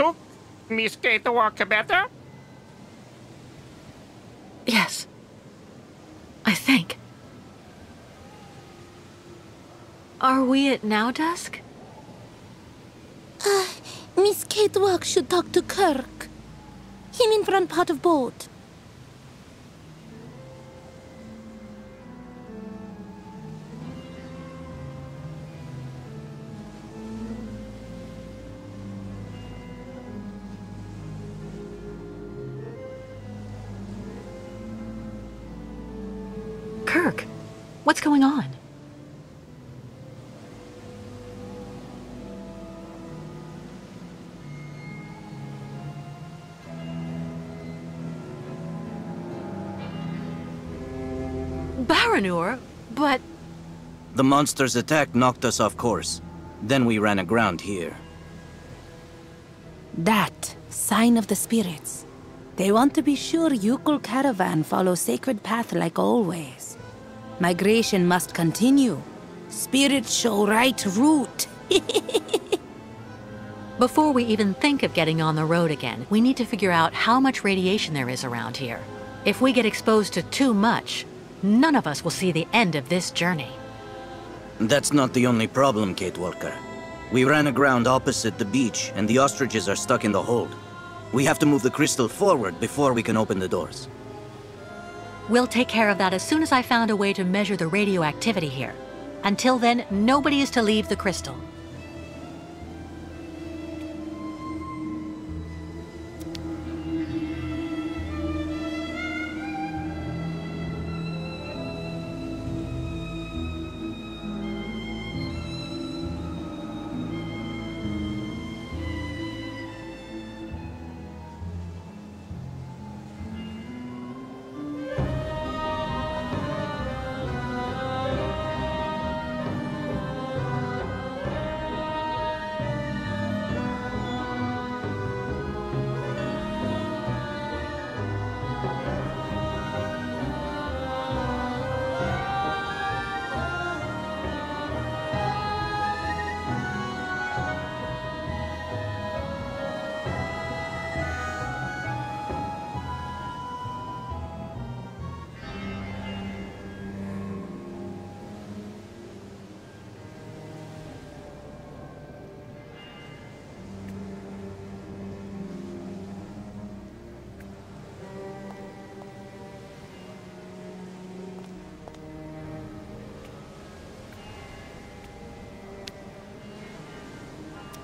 took Miss Кейт Уокер better? Yes. I think. Are we at now dusk? Miss Кейт Uok should talk to Kirk. Him in front part of boat. Kirk, what's going on? Baranour, but... The monster's attack knocked us off course. Then we ran aground here. That sign of the spirits. They want to be sure Yukul caravan follow sacred path like always. Migration must continue. Spirits show right route. Before we even think of getting on the road again, we need to figure out how much radiation there is around here. If we get exposed to too much, none of us will see the end of this journey. That's not the only problem, Кейт Уокер. We ran aground opposite the beach, and the ostriches are stuck in the hold. We have to move the crystal forward before we can open the doors. We'll take care of that as soon as I found a way to measure the radioactivity here. Until then, nobody is to leave the crystal.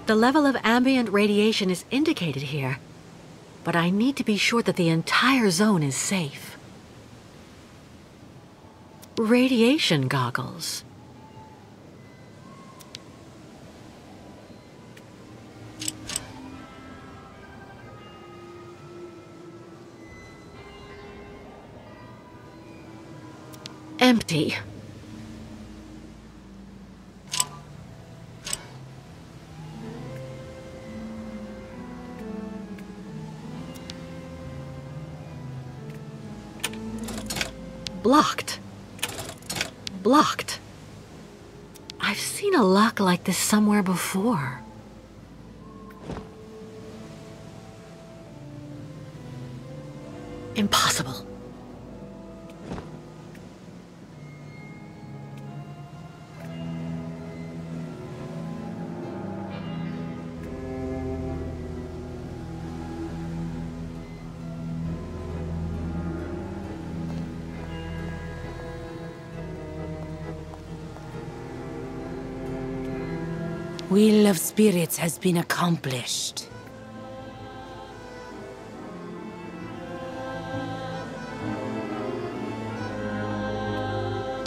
The level of ambient radiation is indicated here, but I need to be sure that the entire zone is safe. Radiation goggles. Empty. Blocked. Blocked. I've seen a lock like this somewhere before. Impossible. Will of spirits has been accomplished.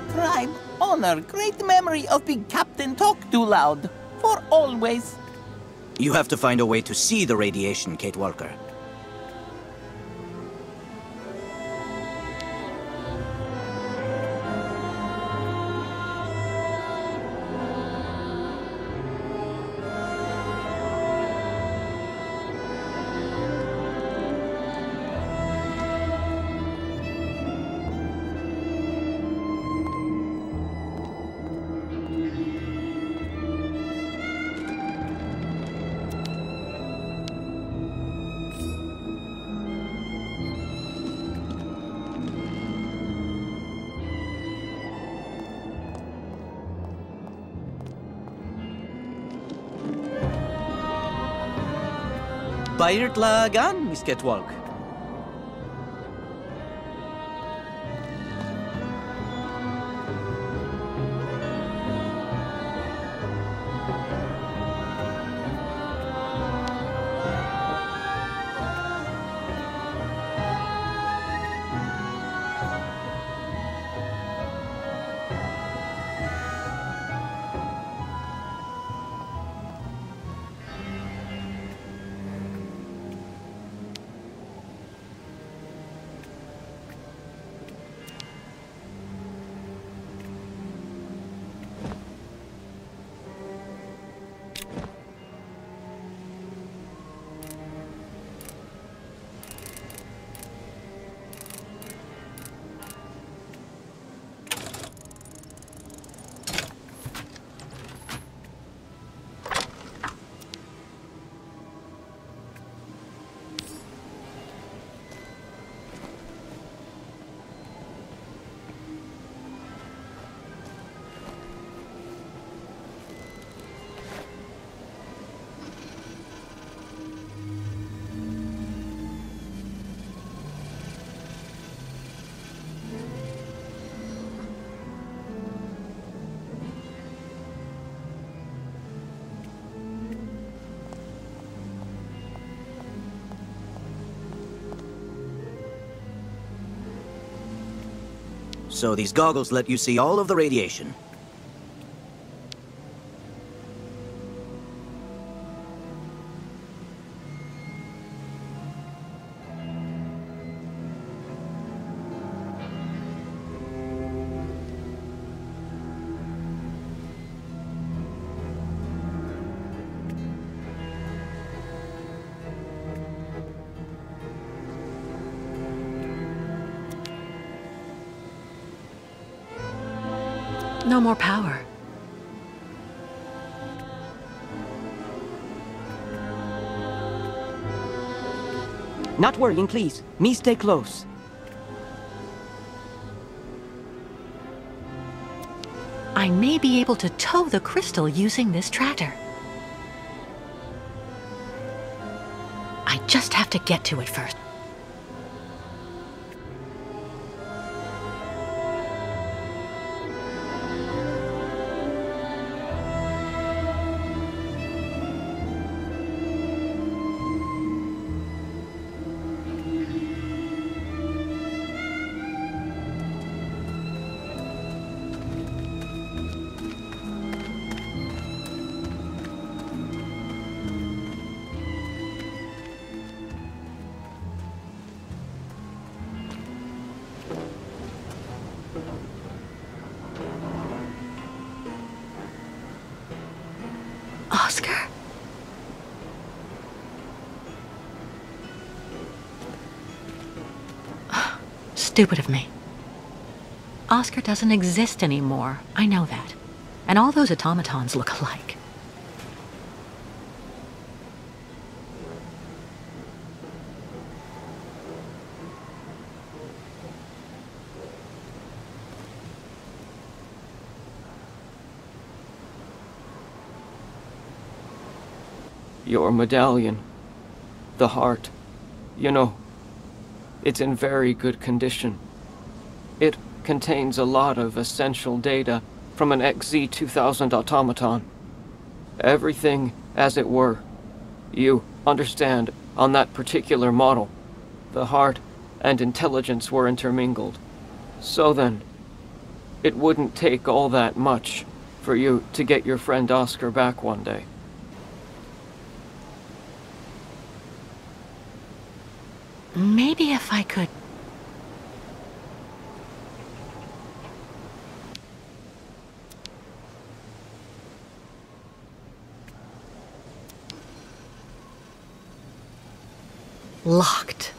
Pride, honor, great memory of big captain talk too loud. For always. You have to find a way to see the radiation, Кейт Уокер. Bayert lagan, Miss Кейт Уокер. So these goggles let you see all of the radiation. No more power. Not worrying, please. Me stay close. I may be able to tow the crystal using this tractor. I just have to get to it first. Oscar? Stupid of me. Oscar doesn't exist anymore. I know that. And all those automatons look alike. Your medallion. The heart. You know, it's in very good condition. It contains a lot of essential data from an XZ-2000 automaton. Everything as it were. You understand, on that particular model, the heart and intelligence were intermingled. So then, it wouldn't take all that much for you to get your friend Oscar back one day. Maybe if I could... Locked.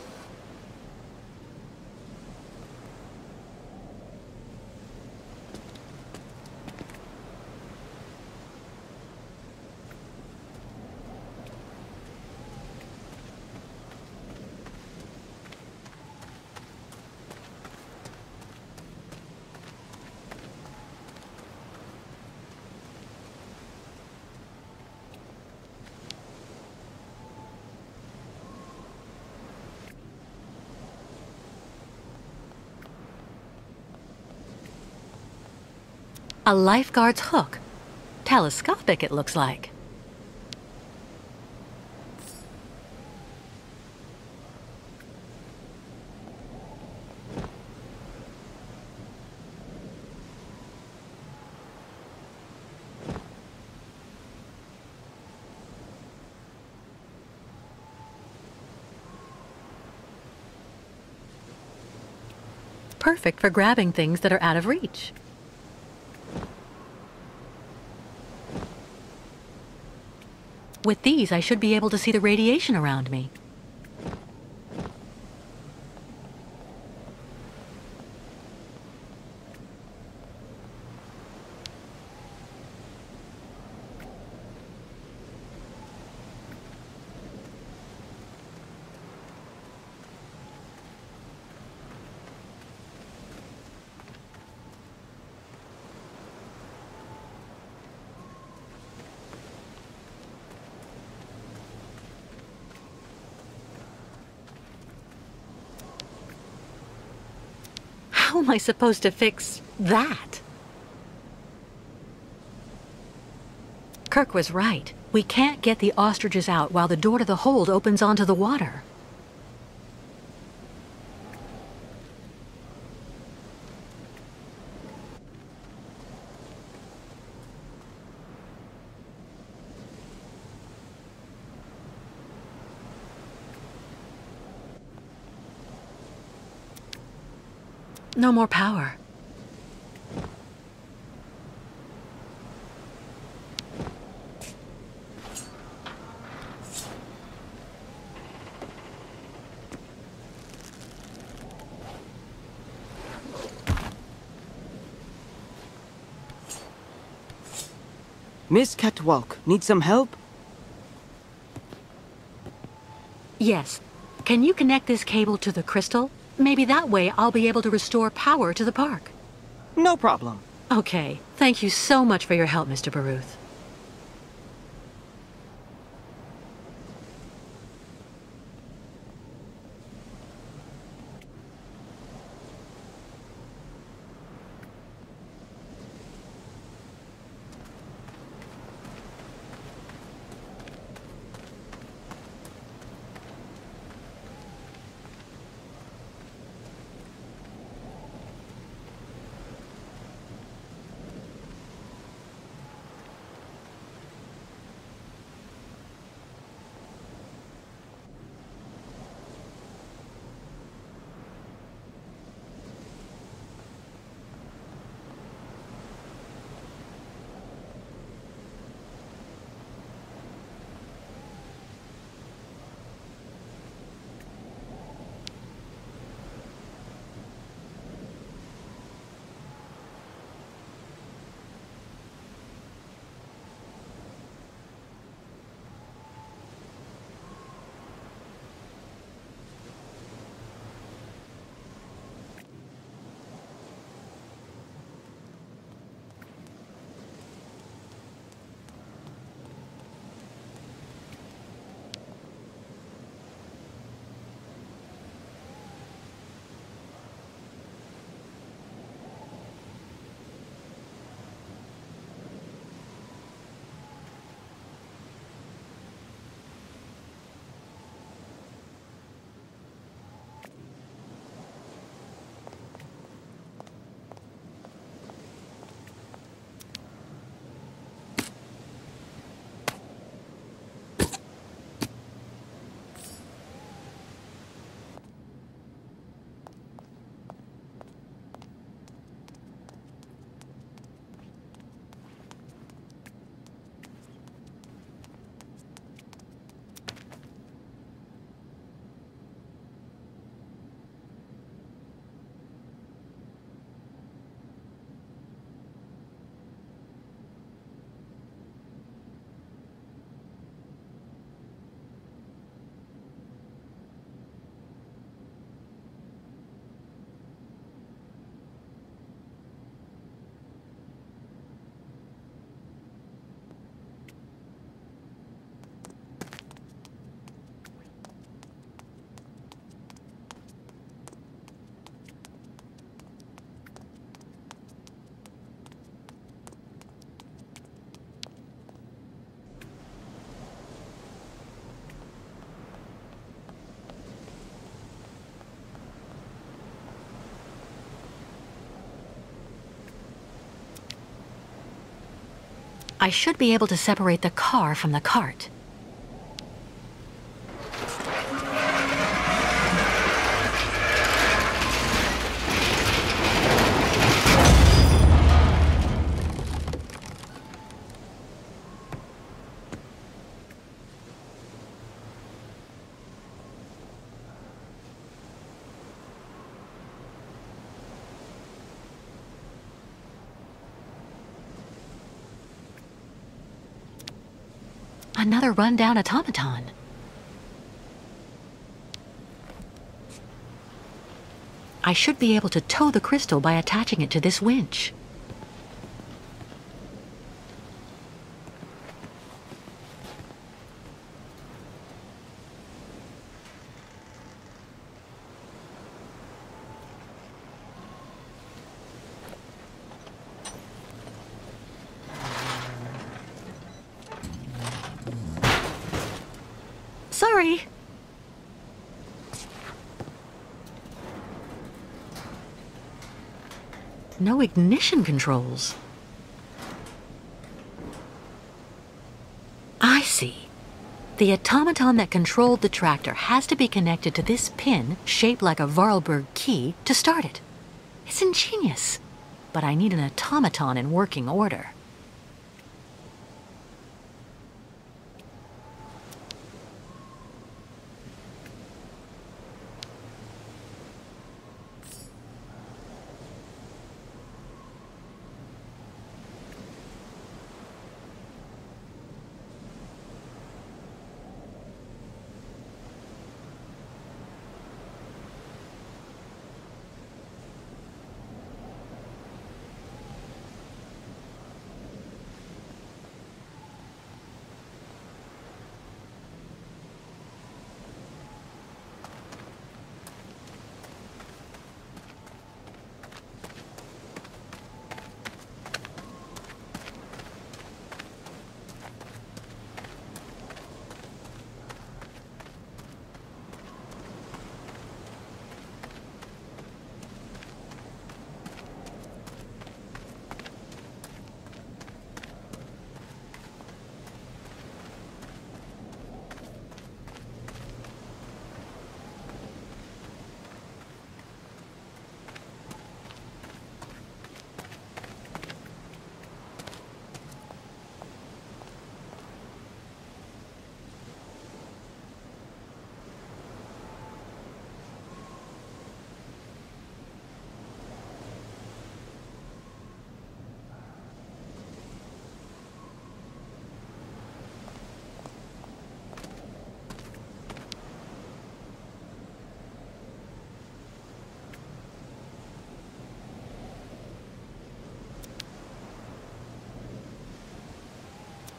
A lifeguard's hook. Telescopic, it looks like. Perfect for grabbing things that are out of reach. With these, I should be able to see the radiation around me. How am I supposed to fix that? Kirk was right. We can't get the ostriches out while the door to the hold opens onto the water. No more power. Miss Catwalk, need some help? Yes. Can you connect this cable to the crystal? Maybe that way I'll be able to restore power to the park. No problem. Okay. Thank you so much for your help, Mr. Baruth. I should be able to separate the car from the cart. Another rundown automaton. I should be able to tow the crystal by attaching it to this winch. Sorry. No ignition controls. I see. The automaton that controlled the tractor has to be connected to this pin, shaped like a Vorarlberg key, to start it. It's ingenious. But I need an automaton in working order.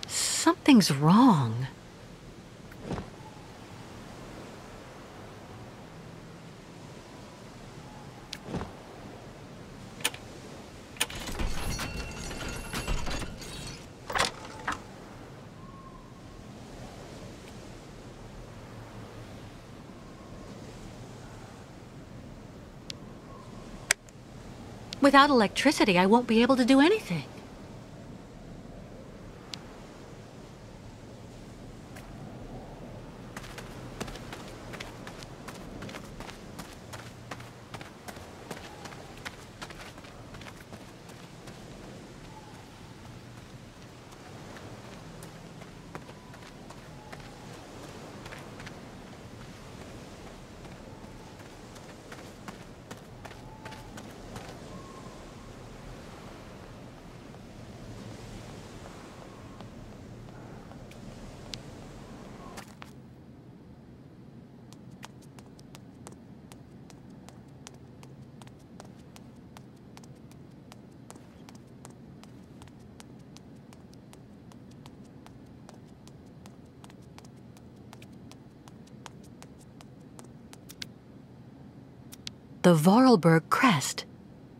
Something's wrong. Without electricity, I won't be able to do anything. The Vorarlberg crest.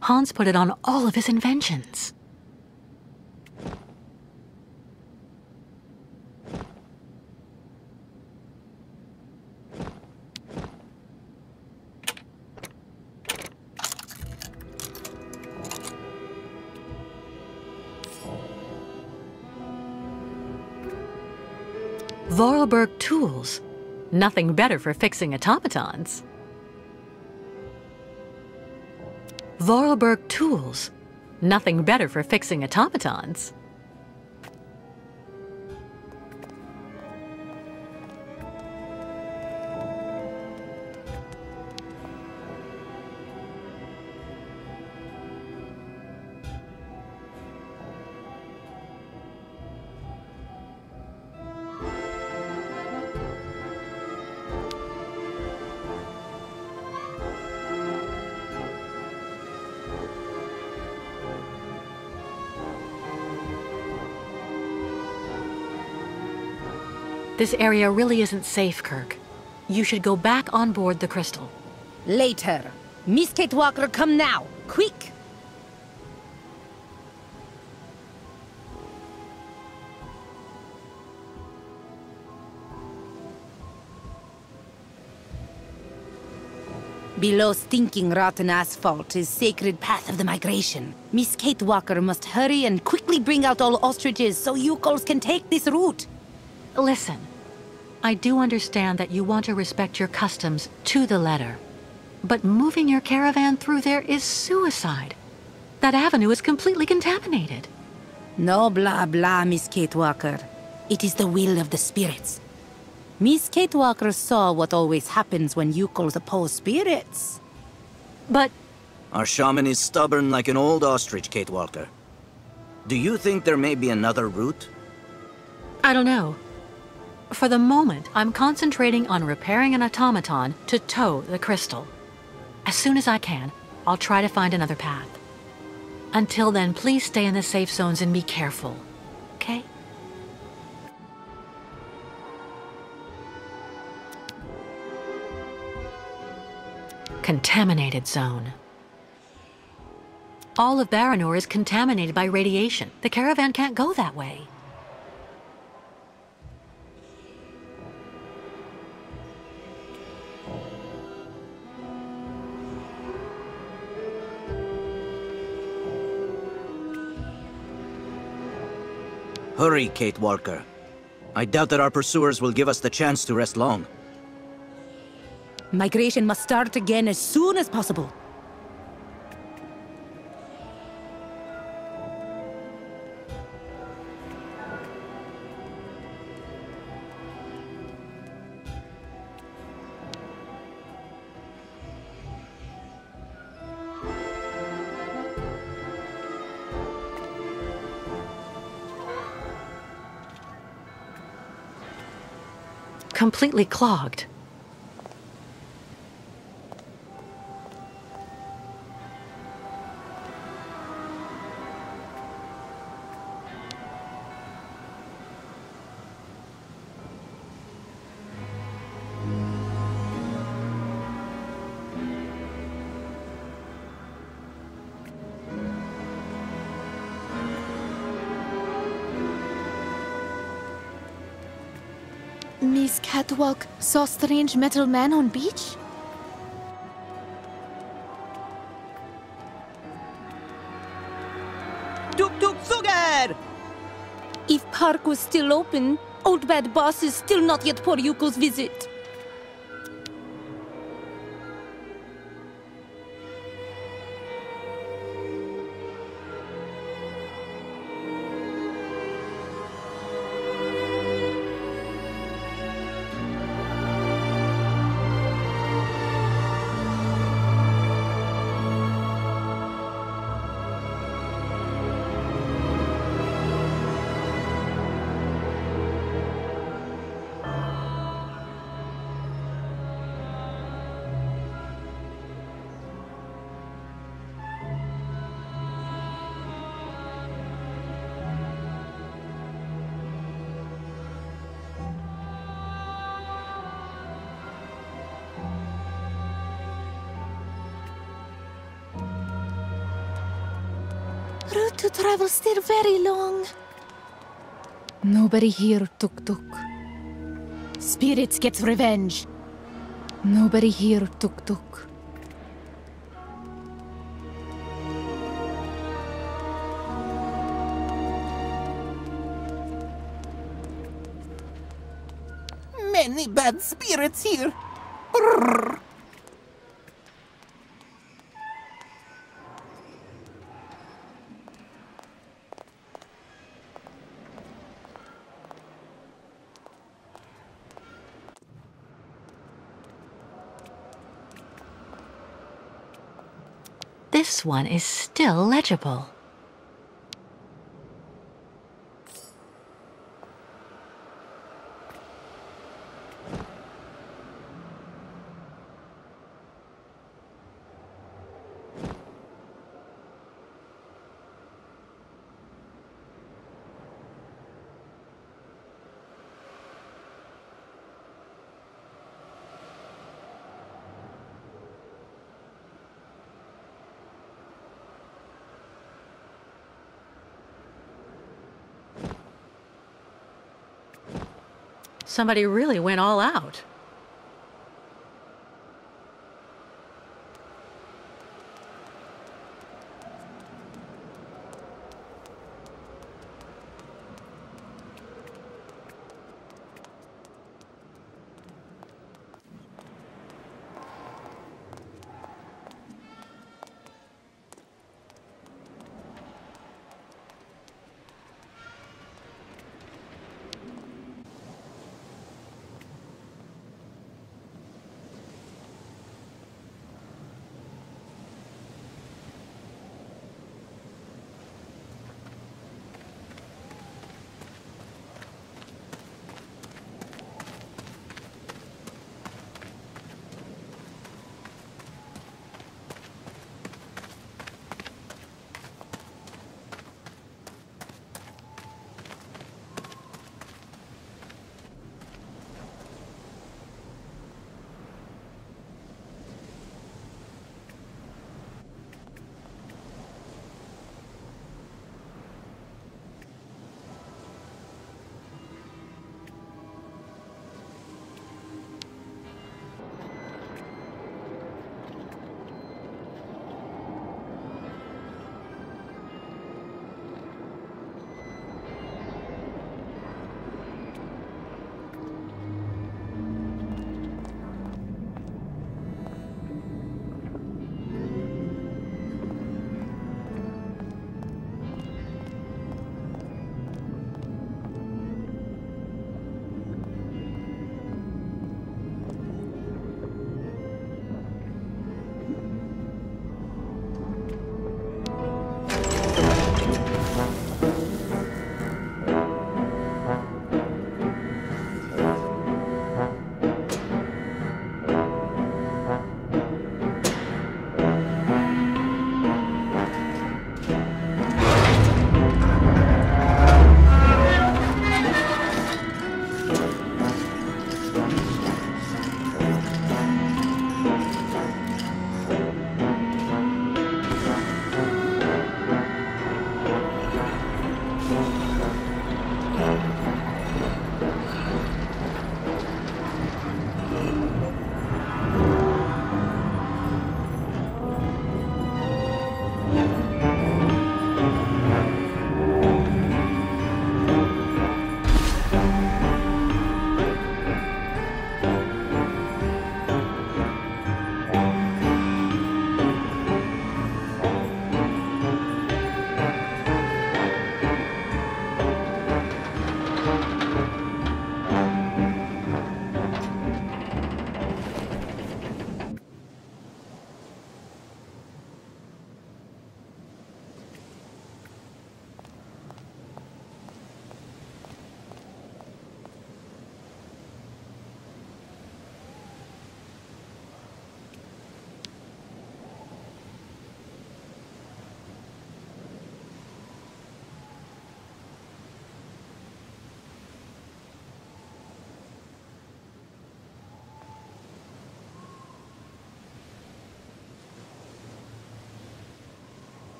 Hans put it on all of his inventions. Vorarlberg tools. Nothing better for fixing automatons. Vorarlberg tools. Nothing better for fixing automatons. This area really isn't safe, Kirk. You should go back on board the crystal. Later. Miss Кейт Уокер, come now. Quick! Below stinking rotten asphalt is sacred path of the migration. Miss Кейт Уокер must hurry and quickly bring out all ostriches so yokels can take this route. Listen, I do understand that you want to respect your customs to the letter. But moving your caravan through there is suicide. That avenue is completely contaminated. No blah blah, Miss Кейт Уокер. It is the will of the spirits. Miss Кейт Уокер saw what always happens when yokels oppose spirits. But Our shaman is stubborn like an old ostrich, Кейт Уокер. Do you think there may be another route? I don't know. For the moment, I'm concentrating on repairing an automaton to tow the crystal. As soon as I can, I'll try to find another path. Until then, please stay in the safe zones and be careful, okay? Contaminated zone. All of Baranour is contaminated by radiation. The caravan can't go that way. Hurry, Кейт Уокер. I doubt that our pursuers will give us the chance to rest long. Migration must start again as soon as possible. Completely clogged. Miss Catwalk saw strange metal man on beach? Tuk tuk sugar! If Park was still open, Old Bad Boss is still not yet Poryuko's visit. Route to travel still very long. Nobody here, Tuk Tuk. Spirits gets revenge. Nobody here, Tuk Tuk. many bad spirits here. Brrr. This one is still legible. Somebody really went all out.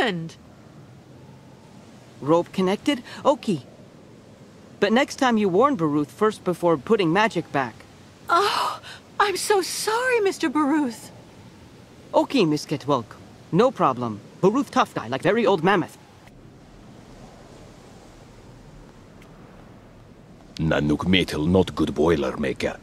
happened? Rope connected? Okay. But next time you warn Baruth first before putting magic back. Oh, I'm so sorry, Mr. Baruth. Okay, Miss Ketwelk. No problem. Baruth tough guy, like very old mammoth. Nanook metal not good boiler maker.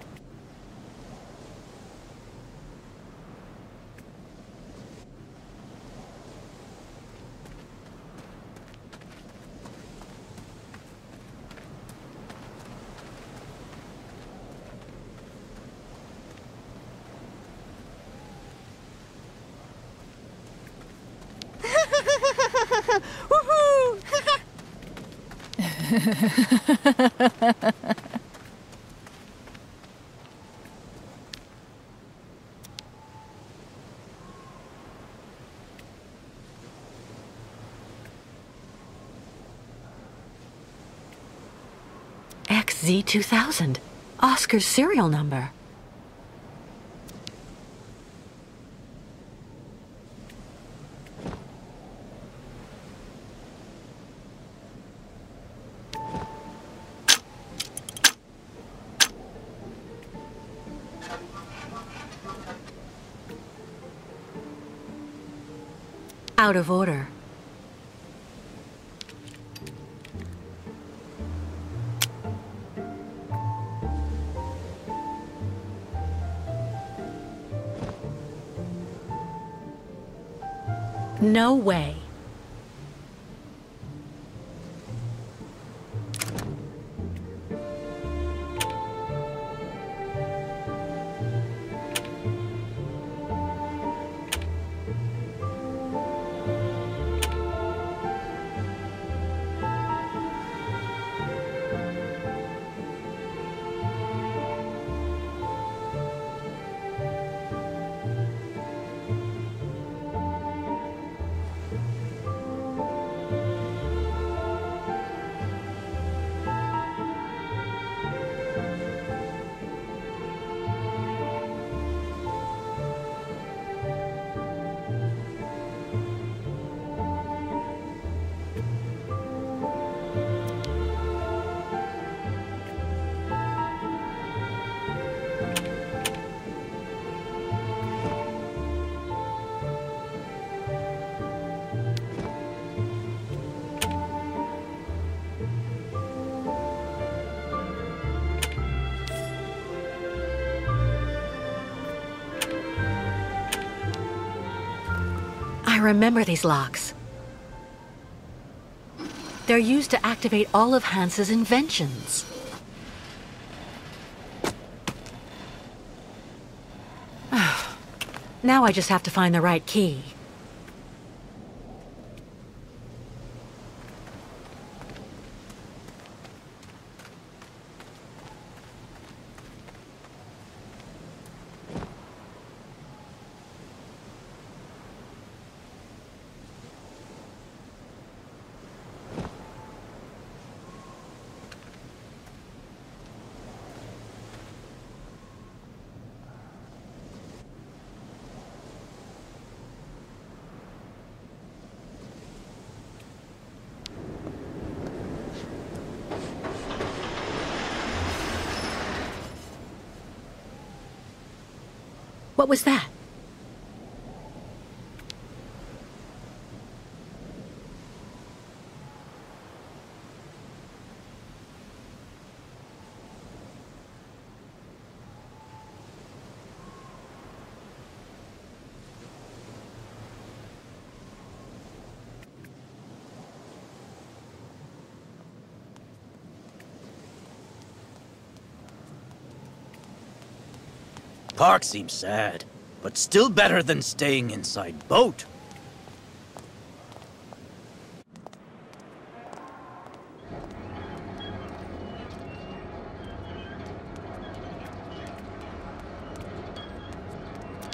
XZ2000, Oscar's serial number. Out of order. No way. I remember these locks. They're used to activate all of Hans's inventions. Now I just have to find the right key. What was that? Park seems sad, but still better than staying inside boat.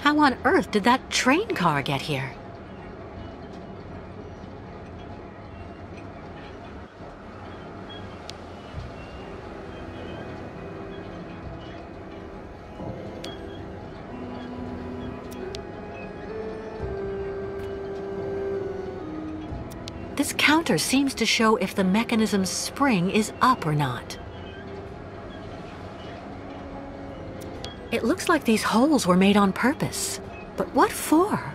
How on earth did that train car get here? This counter seems to show if the mechanism's spring is up or not. It looks like these holes were made on purpose. But what for?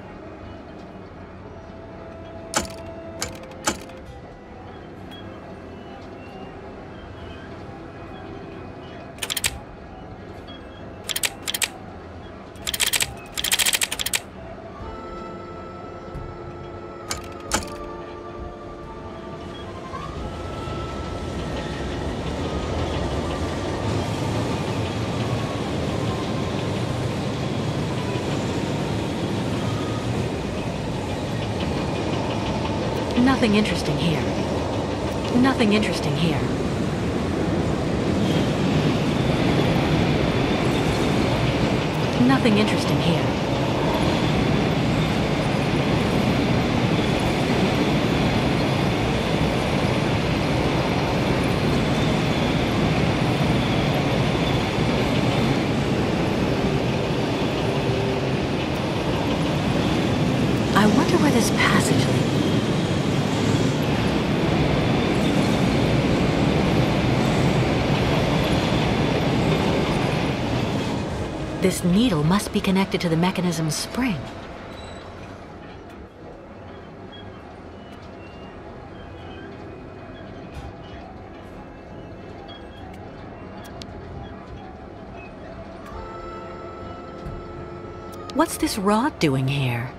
Nothing interesting here. Nothing interesting here. Nothing interesting here. I wonder where this passage leads. This needle must be connected to the mechanism's spring. What's this rod doing here?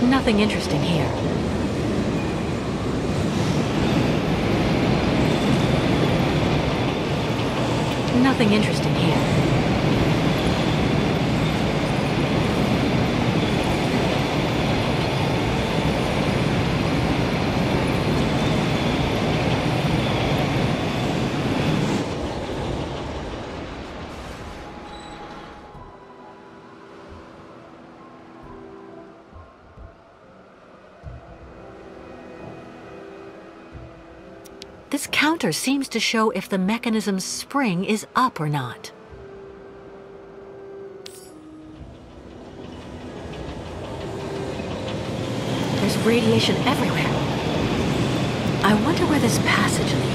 Nothing interesting here. Nothing interesting here. This counter seems to show if the mechanism's spring is up or not. There's radiation everywhere. I wonder where this passage leads.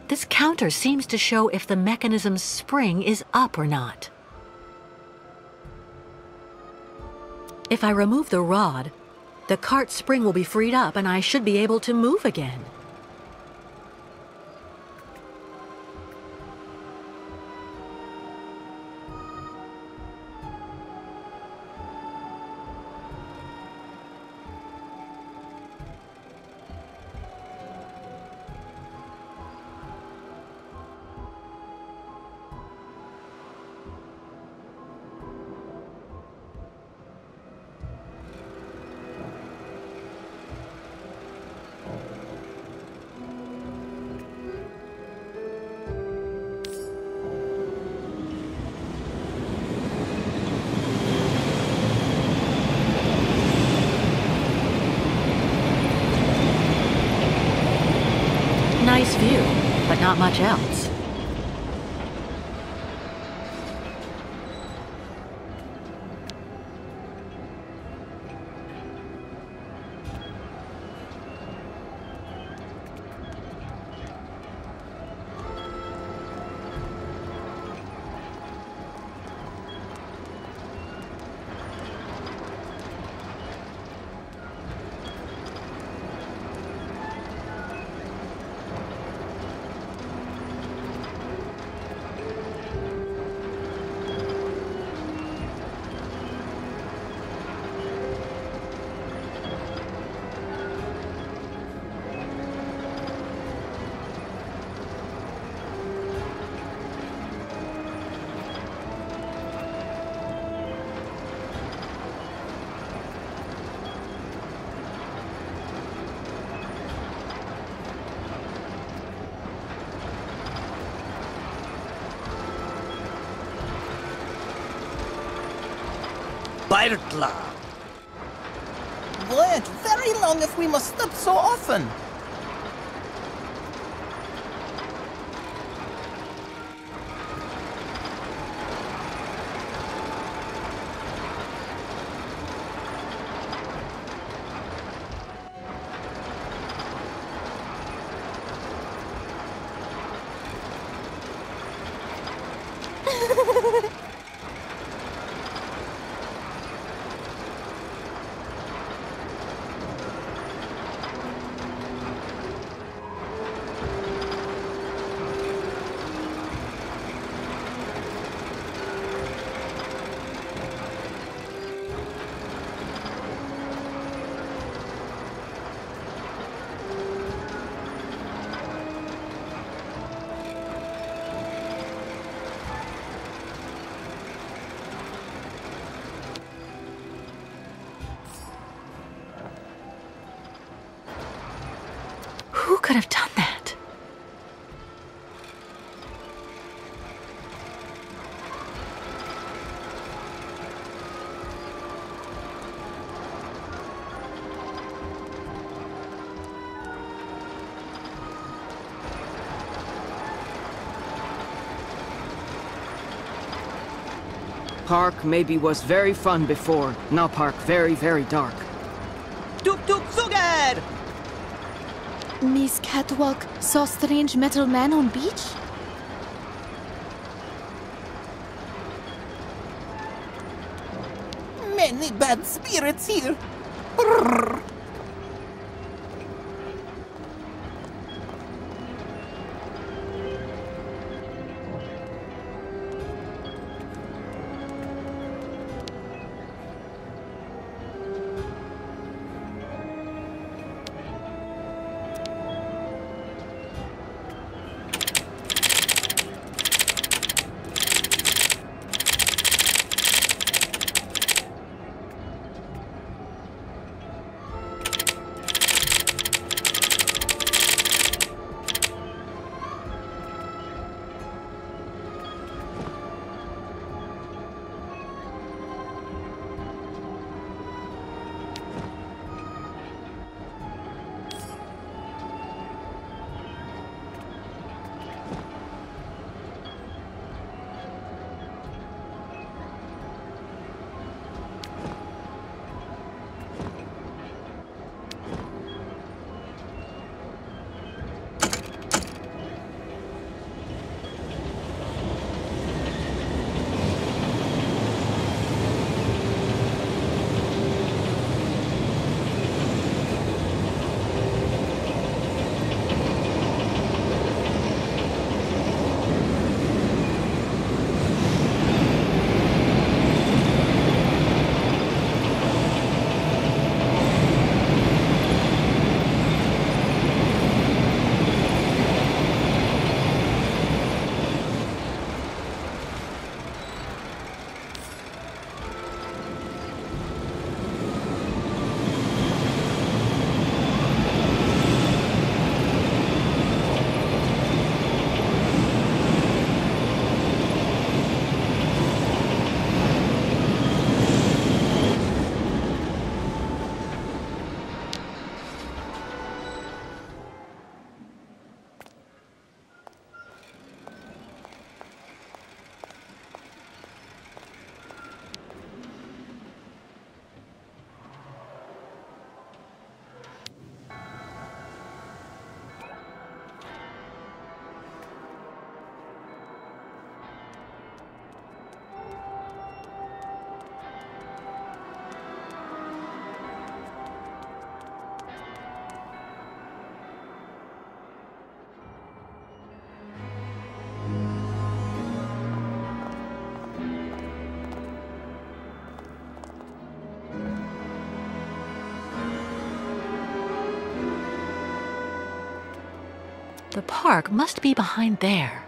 This counter seems to show if the mechanism's spring is up or not. If I remove the rod, the cart spring will be freed up and I should be able to move again. not much else. Bairtla! Boy, it's very long if we must stop so often. Who could have done that? Park maybe was very fun before. Now park very, very dark. Tuk tuk sugar! Miss Catwalk saw strange metal man on beach? Many bad spirits here. Brrr. The park must be behind there.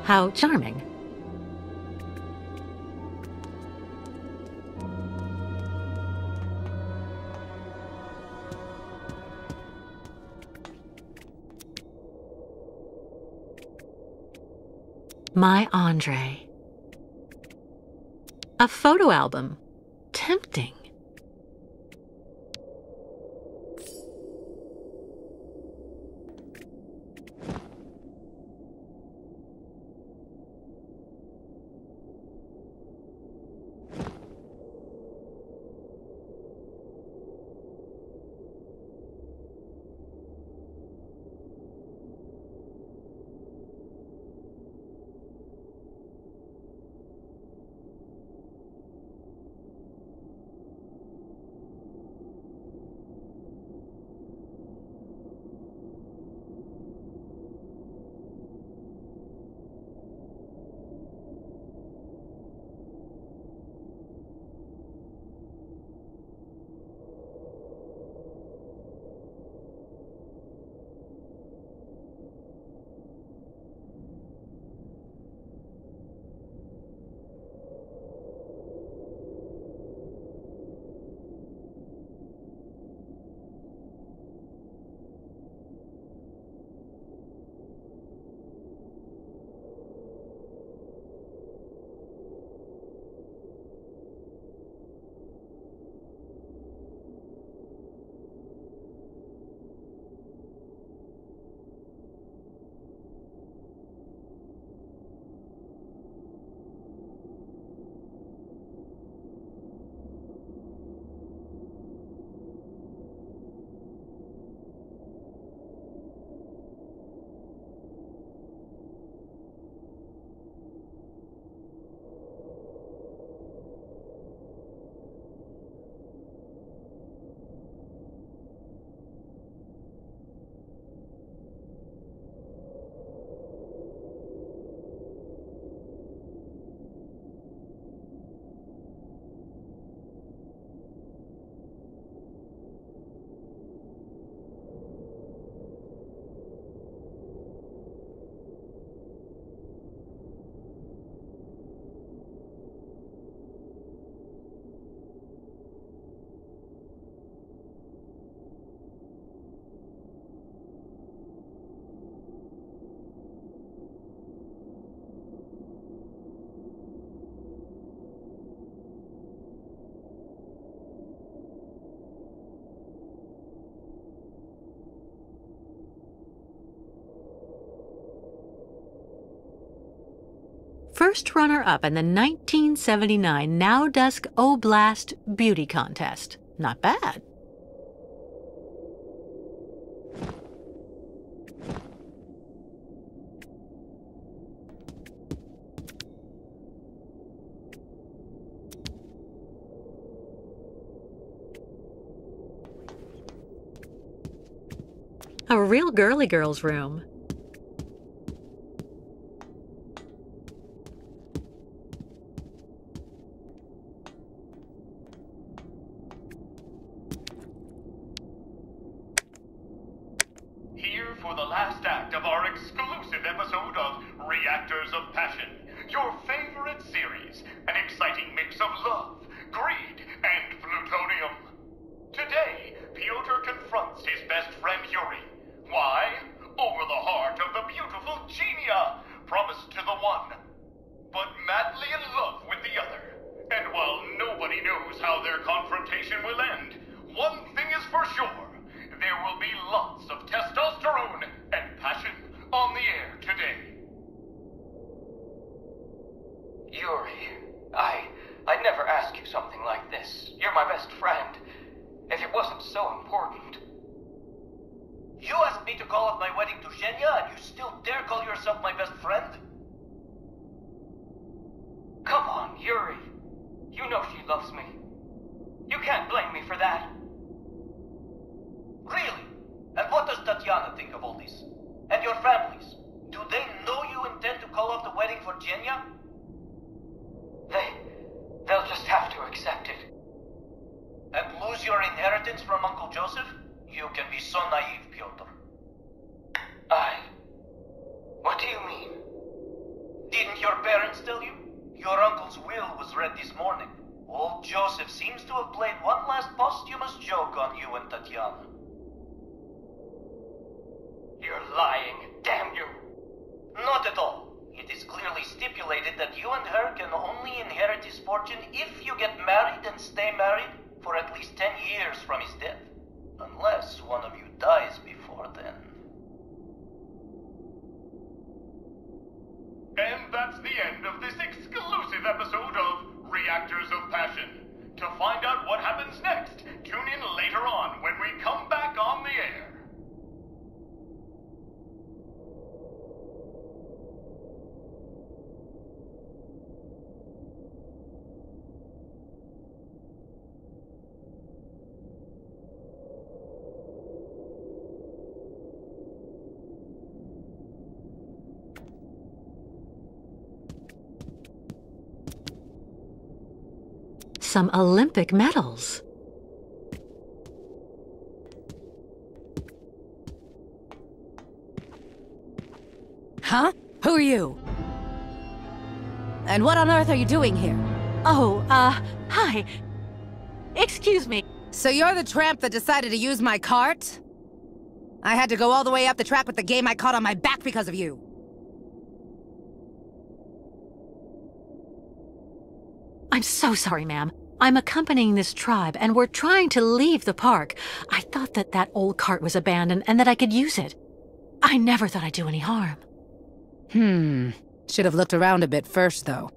How charming. My Andre. A photo album. Tempting. First runner-up in the 1979 Now Dusk Oblast Beauty Contest. Not bad. A real girly girls room. Here for the last act of our exclusive episode of Reactors of Passion, your favorite series, an exciting mix of love, greed, and plutonium. Today, Piotr confronts his best friend Yuri. Why? Over the heart of the their confrontation will end, one thing is for sure. There will be lots of testosterone and passion on the air today. Yuri, I'd never ask you something like this. You're my best friend. If it wasn't so important. You asked me to call off my wedding to Zhenya, and you still dare call yourself my best friend? Come on, Yuri. You know she loves me. You can't blame me for that. Really? And what does Tatiana think of all this? And your families? Do they know you intend to call off the wedding for Zhenya? They'll just have to accept it. And lose your inheritance from Uncle Joseph? You can be so naive, Pyotr. What do you mean? Didn't your parents tell you? Your uncle's will was read this morning. Old Joseph seems to have played one last posthumous joke on you and Tatiana. You're lying. Damn you. Not at all. It is clearly stipulated that you and her can only inherit his fortune if you get married and stay married for at least 10 years from his death. Unless one of you dies before then. And that's the end of this exclusive episode of Reactors of Passion. To find out what happens next, tune in later on when we come back on the air. Some Olympic medals. Huh? Who are you? And what on earth are you doing here? Oh, hi. Excuse me. So you're the tramp that decided to use my cart? I had to go all the way up the track with the game I caught on my back because of you. I'm so sorry, ma'am. I'm accompanying this tribe, and we're trying to leave the park. I thought that old cart was abandoned and that I could use it. I never thought I'd do any harm. Should have looked around a bit first, though.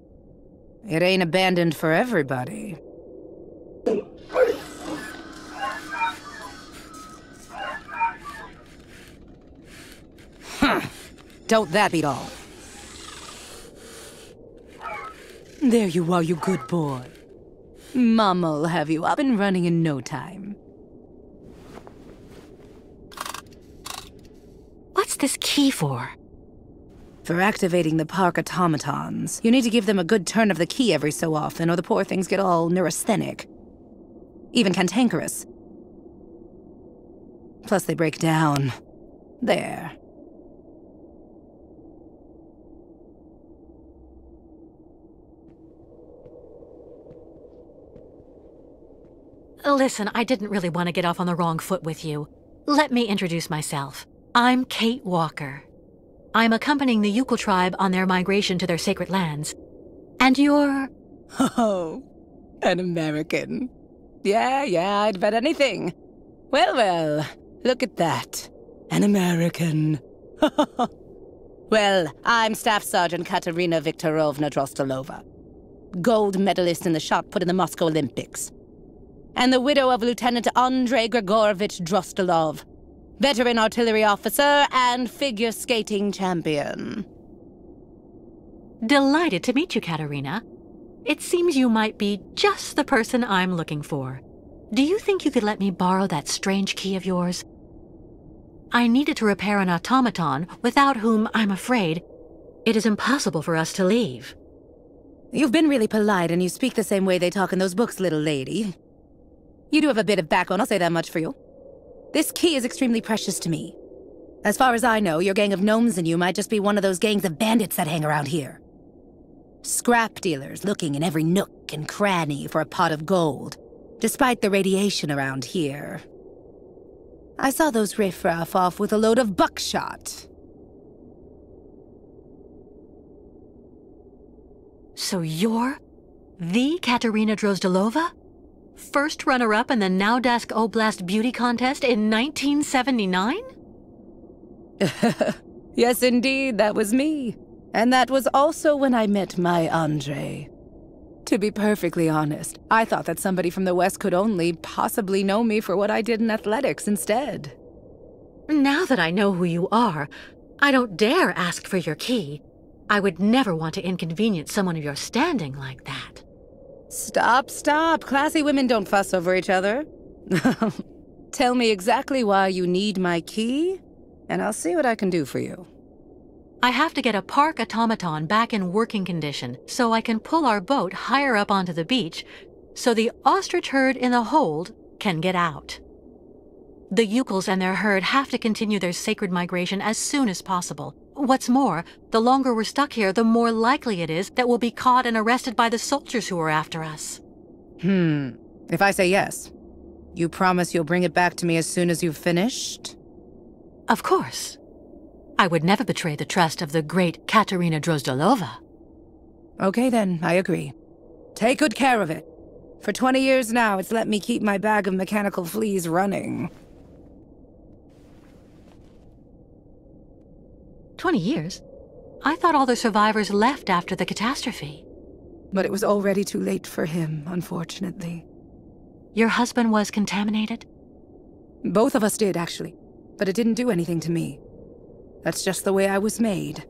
It ain't abandoned for everybody. Don't that beat all? There you are, you good boy. Mama'll have you up and running in no time. What's this key for? For activating the park automatons. You need to give them a good turn of the key every so often, or the poor things get all neurasthenic. Even cantankerous. Plus they break down. There. Listen, I didn't really want to get off on the wrong foot with you. Let me introduce myself. I'm Кейт Уокер. I'm accompanying the Yukul tribe on their migration to their sacred lands. And you're... Oh, an American. Yeah, I'd bet anything. Well, look at that. An American. Well, I'm Staff Sergeant Katerina Viktorovna Drostelova. Gold medalist in the shot put in the Moscow Olympics. And the widow of Lieutenant Andrei Grigorovich Drostelov, veteran artillery officer and figure skating champion. Delighted to meet you, Katerina. It seems you might be just the person I'm looking for. Do you think you could let me borrow that strange key of yours? I needed to repair an automaton, without whom, I'm afraid, it is impossible for us to leave. You've been really polite, and you speak the same way they talk in those books, little lady. You do have a bit of backbone, I'll say that much for you. This key is extremely precious to me. As far as I know, your gang of gnomes and you might just be one of those gangs of bandits that hang around here. Scrap dealers looking in every nook and cranny for a pot of gold, despite the radiation around here. I saw those riffraff off with a load of buckshot. So you're the Katerina Drozdelova? First runner-up in the Naudask Oblast Beauty Contest in 1979? Yes, indeed, that was me. And that was also when I met my Andre. To be perfectly honest, I thought that somebody from the West could only possibly know me for what I did in athletics instead. Now that I know who you are, I don't dare ask for your key. I would never want to inconvenience someone of your standing like that. Stop, stop. Classy women don't fuss over each other. Tell me exactly why you need my key, and I'll see what I can do for you. I have to get a park automaton back in working condition so I can pull our boat higher up onto the beach so the ostrich herd in the hold can get out. The Ukels and their herd have to continue their sacred migration as soon as possible. What's more, the longer we're stuck here, the more likely it is that we'll be caught and arrested by the soldiers who are after us. If I say yes, you promise you'll bring it back to me as soon as you've finished? Of course. I would never betray the trust of the great Katerina Drozdalova. Okay then, I agree. Take good care of it. For 20 years now, it's let me keep my bag of mechanical fleas running. 20 years? I thought all the survivors left after the catastrophe. But it was already too late for him, unfortunately. Your husband was contaminated? Both of us did, actually. But it didn't do anything to me. That's just the way I was made.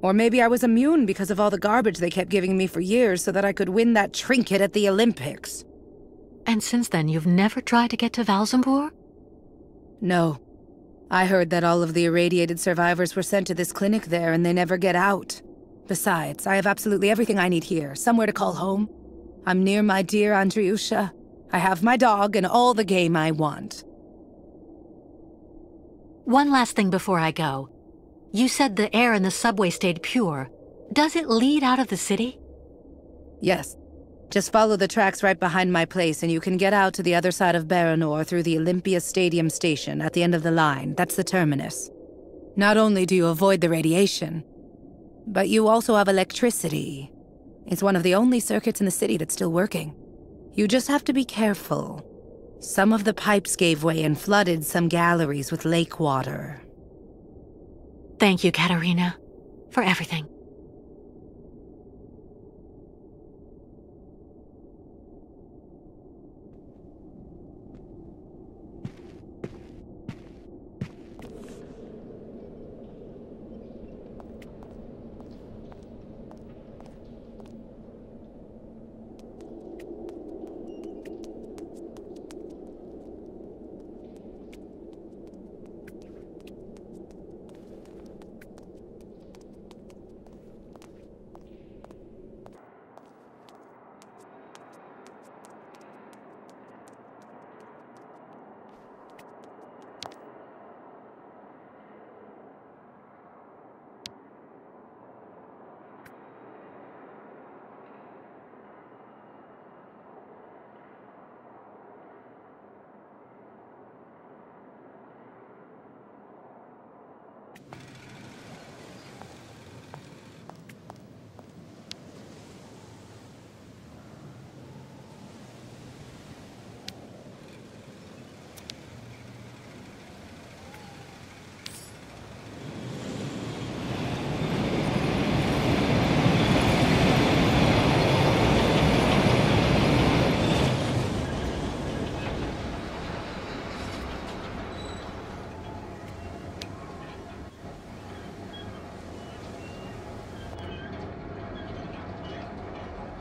Or maybe I was immune because of all the garbage they kept giving me for years so that I could win that trinket at the Olympics. And since then, you've never tried to get to Valzambur? No. I heard that all of the irradiated survivors were sent to this clinic there and they never get out. Besides, I have absolutely everything I need here, somewhere to call home. I'm near my dear Andriusha. I have my dog and all the game I want. One last thing before I go. You said the air in the subway stayed pure. Does it lead out of the city? Yes. Just follow the tracks right behind my place and you can get out to the other side of Baranour through the Olympia Stadium station at the end of the line. That's the terminus. Not only do you avoid the radiation, but you also have electricity. It's one of the only circuits in the city that's still working. You just have to be careful. Some of the pipes gave way and flooded some galleries with lake water. Thank you, Katerina, for everything.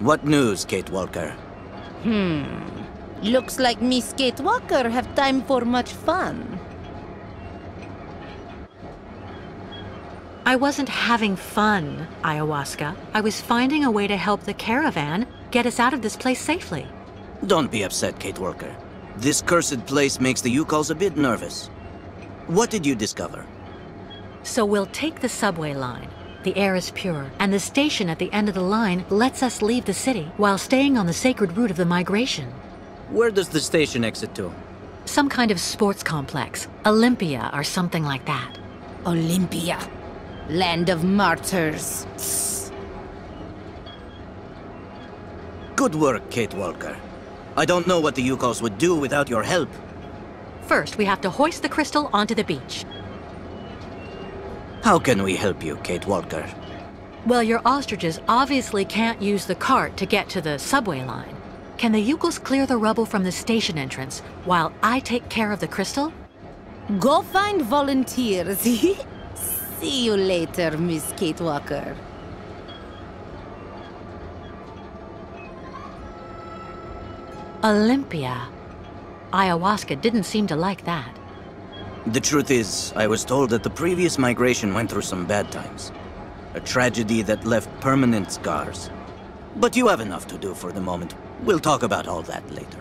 What news, Кейт Уокер? Looks like Miss Кейт Уокер have time for much fun. I wasn't having fun, Ayahuasca. I was finding a way to help the caravan get us out of this place safely. Don't be upset, Кейт Уокер. This cursed place makes the Ukals a bit nervous. What did you discover? So we'll take the subway line. The air is pure, and the station at the end of the line lets us leave the city while staying on the sacred route of the migration. Where does the station exit to? Some kind of sports complex. Olympia or something like that. Olympia. Land of martyrs. Good work, Кейт Уокер. I don't know what the Yukos would do without your help. First, we have to hoist the crystal onto the beach. How can we help you, Кейт Уокер? Well, your ostriches obviously can't use the cart to get to the subway line. Can the Yukos clear the rubble from the station entrance while I take care of the crystal? Go find volunteers. See you later, Miss Кейt Uokер. Olympia. Ayahuasca didn't seem to like that. The truth is, I was told that the previous migration went through some bad times. A tragedy that left permanent scars. But you have enough to do for the moment. We'll talk about all that later.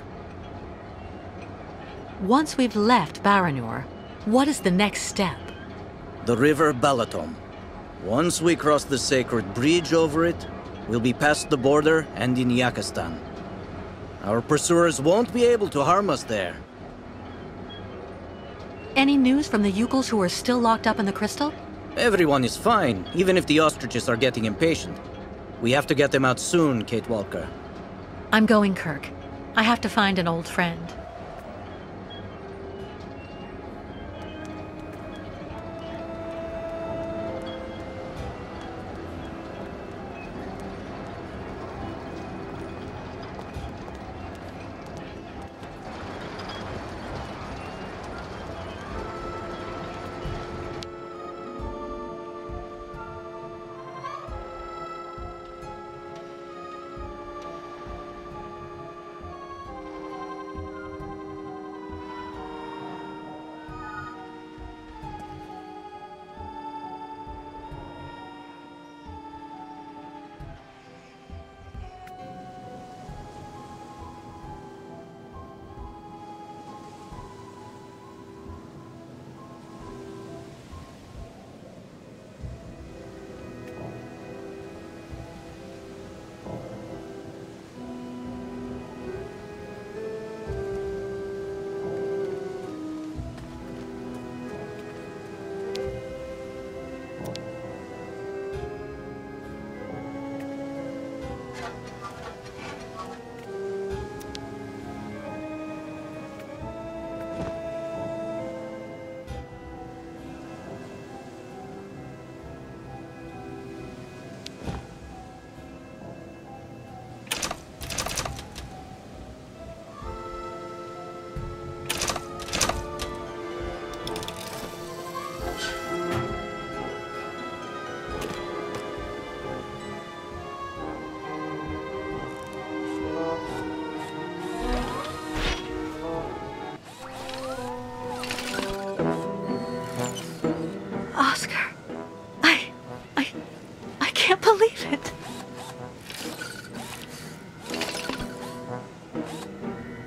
Once we've left Baranour, what is the next step? The river Balaton. Once we cross the sacred bridge over it, we'll be past the border and in Yakistan. Our pursuers won't be able to harm us there. Any news from the Yukos who are still locked up in the crystal? Everyone is fine, even if the ostriches are getting impatient. We have to get them out soon, Кейт Уокер. I'm going, Kirk. I have to find an old friend.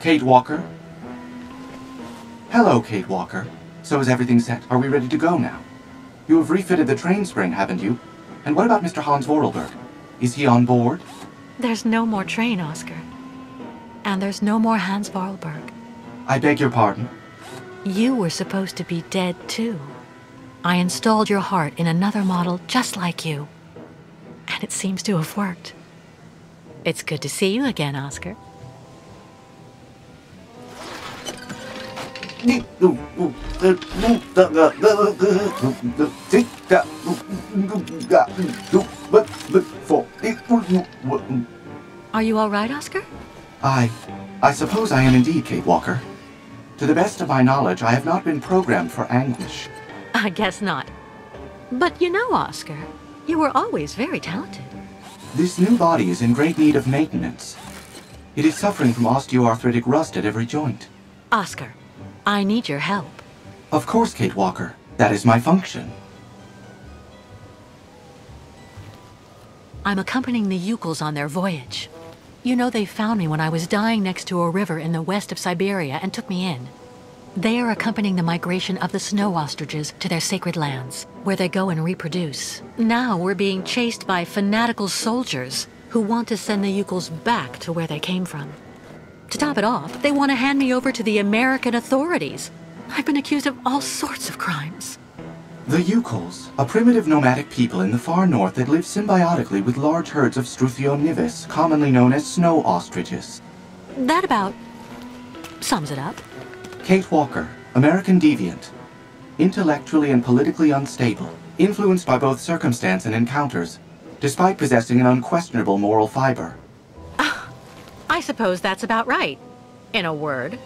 Кейt Uokер? Hello, Кейt Uokер. So is everything set? Are we ready to go now? You have refitted the train spring, haven't you? And what about Mr. Hans Vorarlberg? Is he on board? There's no more train, Oscar. And there's no more Hans Vorarlberg. I beg your pardon? You were supposed to be dead, too. I installed your heart in another model just like you. And it seems to have worked. It's good to see you again, Oscar. Are you all right, Oscar? I suppose I am indeed, Кейt Uokер. To the best of my knowledge, I have not been programmed for anguish. I guess not. But you know, Oscar, you were always very talented. This new body is in great need of maintenance. It is suffering from osteoarthritic rust at every joint. Oscar, I need your help. Of course, Кейt Uokер. That is my function. I'm accompanying the Yukos on their voyage. You know, they found me when I was dying next to a river in the west of Syberia and took me in. They are accompanying the migration of the snow ostriches to their sacred lands, where they go and reproduce. Now we're being chased by fanatical soldiers who want to send the Yukos back to where they came from. To top it off, they want to hand me over to the American authorities. I've been accused of all sorts of crimes. The Yukos, a primitive nomadic people in the far north that live symbiotically with large herds of Struthio nivis, commonly known as snow ostriches. That about sums it up. Kate Walker, American deviant. Intellectually and politically unstable. Influenced by both circumstance and encounters, despite possessing an unquestionable moral fiber. I suppose that's about right, in a word.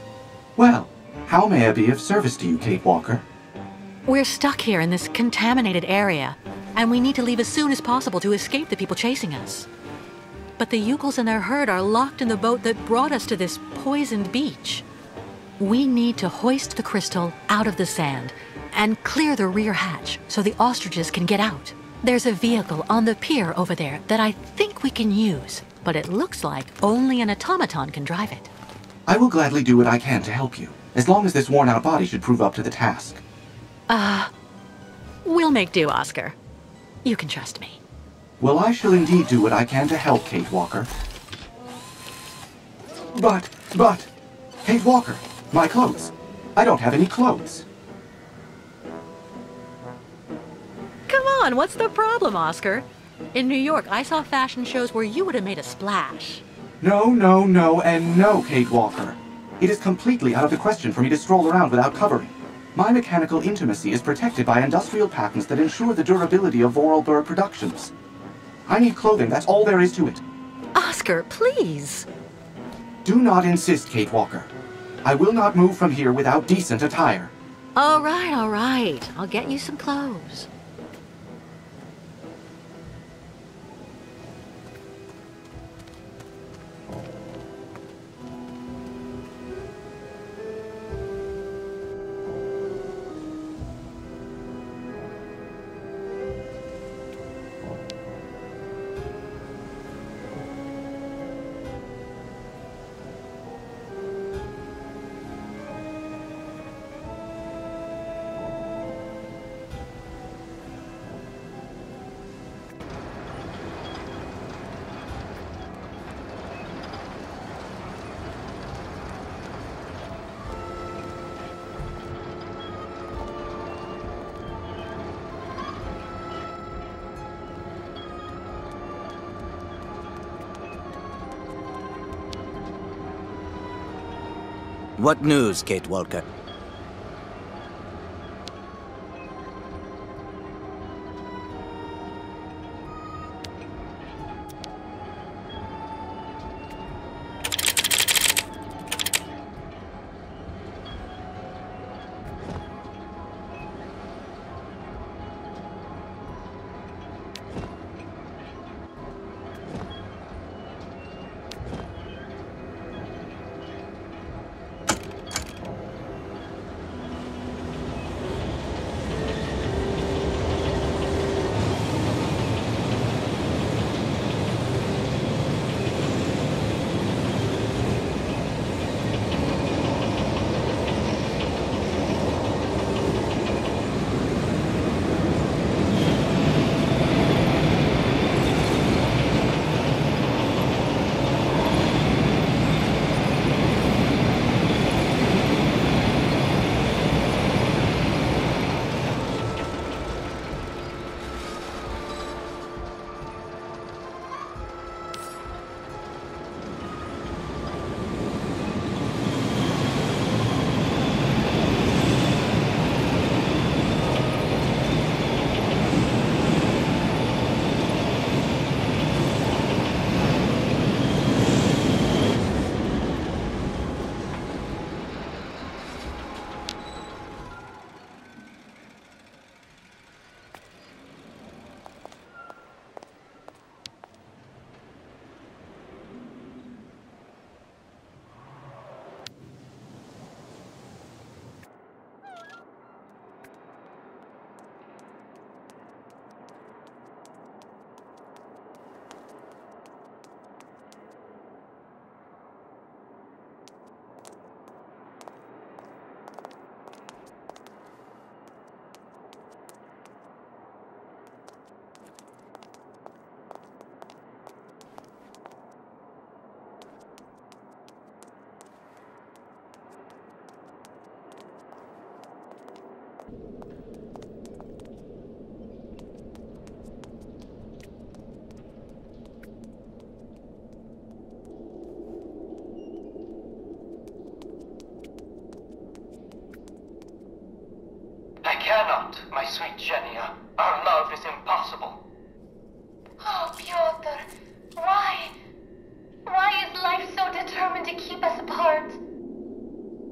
Well, how may I be of service to you, Kate Walker? We're stuck here in this contaminated area, and we need to leave as soon as possible to escape the people chasing us. But the Yukels and their herd are locked in the boat that brought us to this poisoned beach. We need to hoist the crystal out of the sand and clear the rear hatch so the ostriches can get out. There's a vehicle on the pier over there that I think we can use, but it looks like only an automaton can drive it. I will gladly do what I can to help you, as long as this worn-out body should prove up to the task. We'll make do, Oscar. You can trust me. Well, I shall indeed do what I can to help, Kate Walker. But, Kate Walker, my clothes. I don't have any clothes. Come on, what's the problem, Oscar? In New York, I saw fashion shows where you would have made a splash. No, and no, Kate Walker. It is completely out of the question for me to stroll around without covering. My mechanical intimacy is protected by industrial patents that ensure the durability of Vorarlberg productions. I need clothing, that's all there is to it. Oscar, please. Do not insist, Kate Walker. I will not move from here without decent attire. All right. I'll get you some clothes. What news, Kate Walker? cannot, my sweet Genia. Our love is impossible. Oh, Piotr, why? Why is life so determined to keep us apart?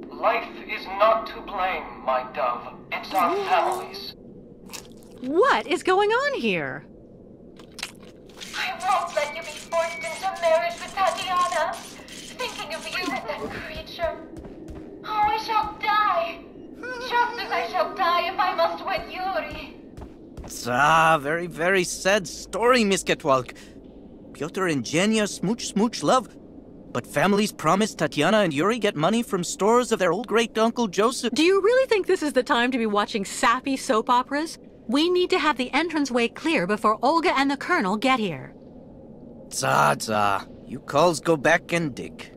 Life is not to blame, my dove. It's our families. What is going on here? I won't let you be forced into marriage with Tatiana. Thinking of you as that creature. Oh, I shall die. Just as I shall die if I must wed Yuri. Very, very sad story, Miss Ketwalk. Pyotr and Genia smooch love. But families promise Tatiana and Yuri get money from stores of their old great-uncle Joseph. Do you really think this is the time to be watching sappy soap operas? We need to have the entranceway clear before Olga and the Colonel get here. You calls go back and dig.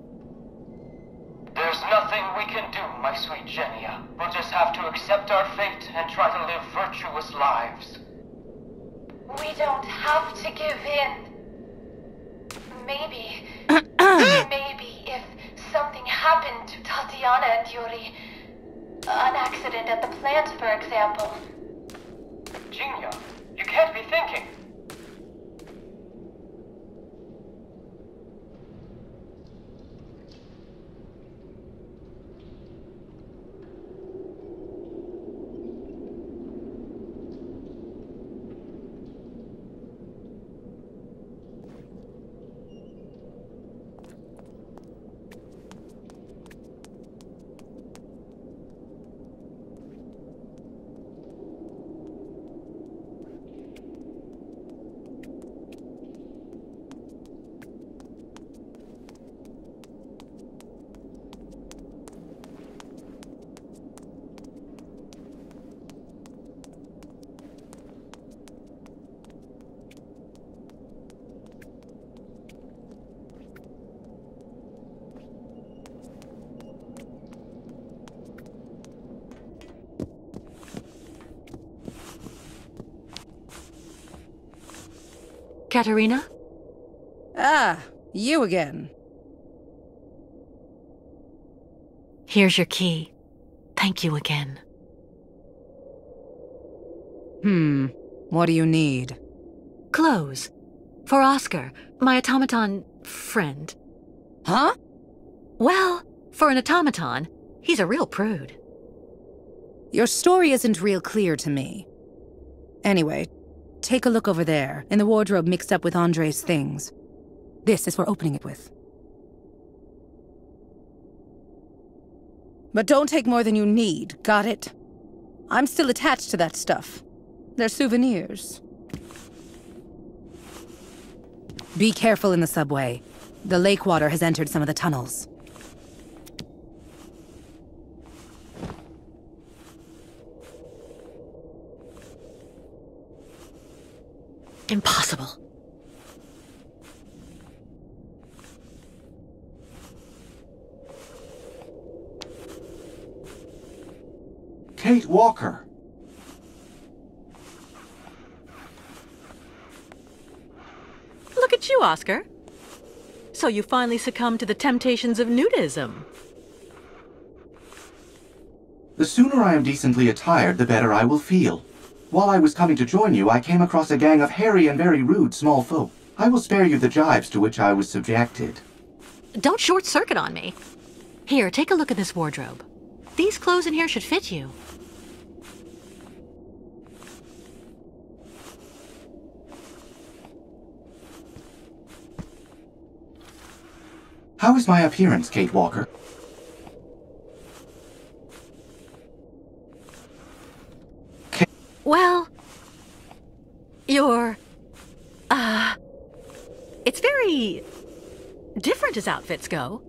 There's nothing we can do, my sweet Genia. We'll just have to accept our fate and try to live virtuous lives. We don't have to give in. Maybe if something happened to Tatiana and Yuri, an accident at the plant, for example. Genia, you can't be thinking. Katerina? Ah, you again. Here's your key. Thank you again. What do you need? Clothes. For Oscar, my automaton friend. Huh? Well, for an automaton, he's a real prude. Your story isn't real clear to me. Anyway, take a look over there, in the wardrobe mixed up with Andre's things. This is for opening it with. But don't take more than you need, got it? I'm still attached to that stuff. They're souvenirs. Be careful in the subway. The lake water has entered some of the tunnels. Impossible. Кейт Уокер. Look at you, Oscar. So you finally succumbed to the temptations of nudism. The sooner I am decently attired, the better I will feel. While I was coming to join you, I came across a gang of hairy and very rude small folk. I will spare you the jibes to which I was subjected. Don't short-circuit on me. Here, take a look at this wardrobe. These clothes in here should fit you. How is my appearance, Кейт Уокер? Well, you're, it's very different as outfits go.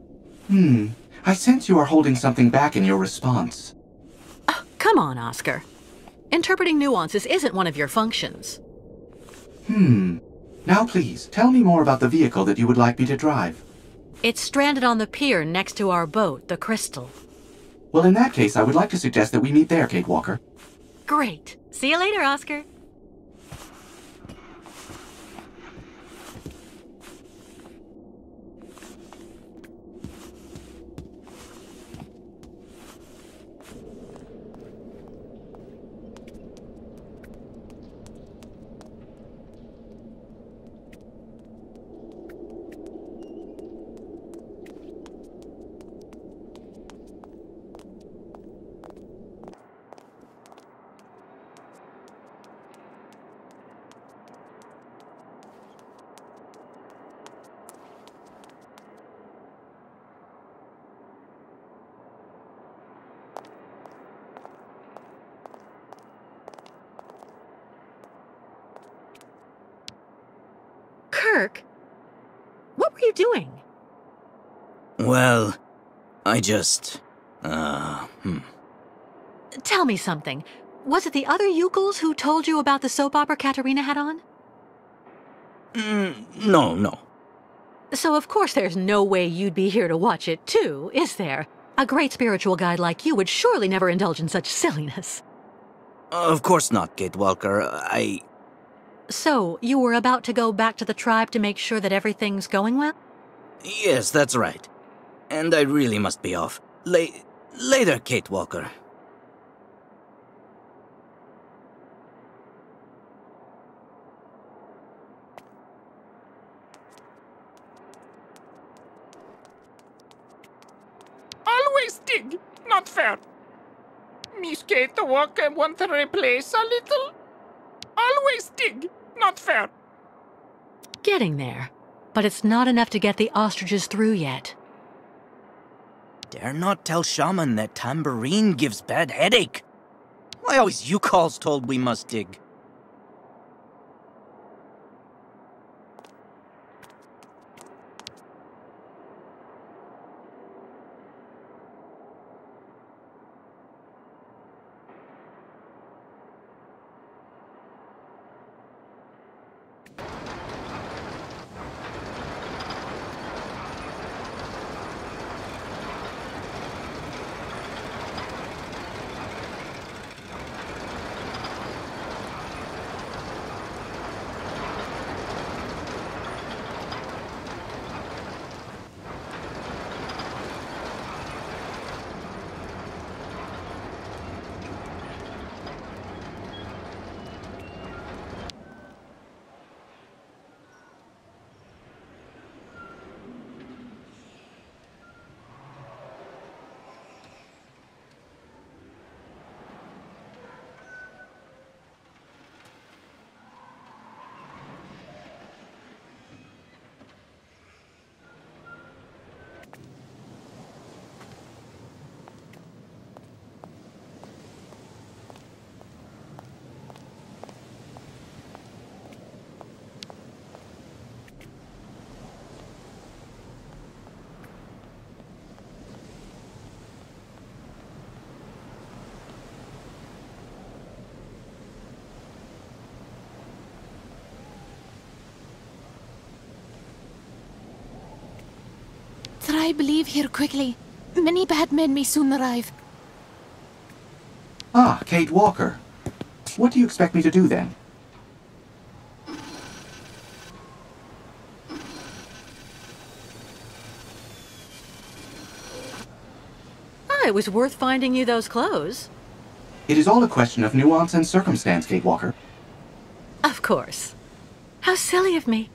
I sense you are holding something back in your response. Oh, come on, Oscar. Interpreting nuances isn't one of your functions. Now please, tell me more about the vehicle that you would like me to drive. It's stranded on the pier next to our boat, the Crystal. Well, in that case, I would like to suggest that we meet there, Кейт Уокер. Great. See you later, Oscar. jerk. What were you doing? Well, I just... Tell me something. Was it the other Yukels who told you about the soap opera Katerina had on? No. So of course there's no way you'd be here to watch it too, is there? A great spiritual guide like you would surely never indulge in such silliness. Of course not, Кейт Уокер. So, you were about to go back to the tribe to make sure that everything's going well? Yes, that's right. And I really must be off. Later, Кейt Uokер. Always dig. Not fair. Miss Кейт Уокер want to replace a little? Always dig. Not fair. Getting there. But it's not enough to get the ostriches through yet. Dare not tell Shaman that tambourine gives bad headache. Why always you calls told we must dig? Tribe leave here quickly. Many bad men may soon arrive. Ah, Кейт Уокер. What do you expect me to do then? It was worth finding you those clothes. It is all a question of nuance and circumstance, Кейт Уокер. Of course. How silly of me.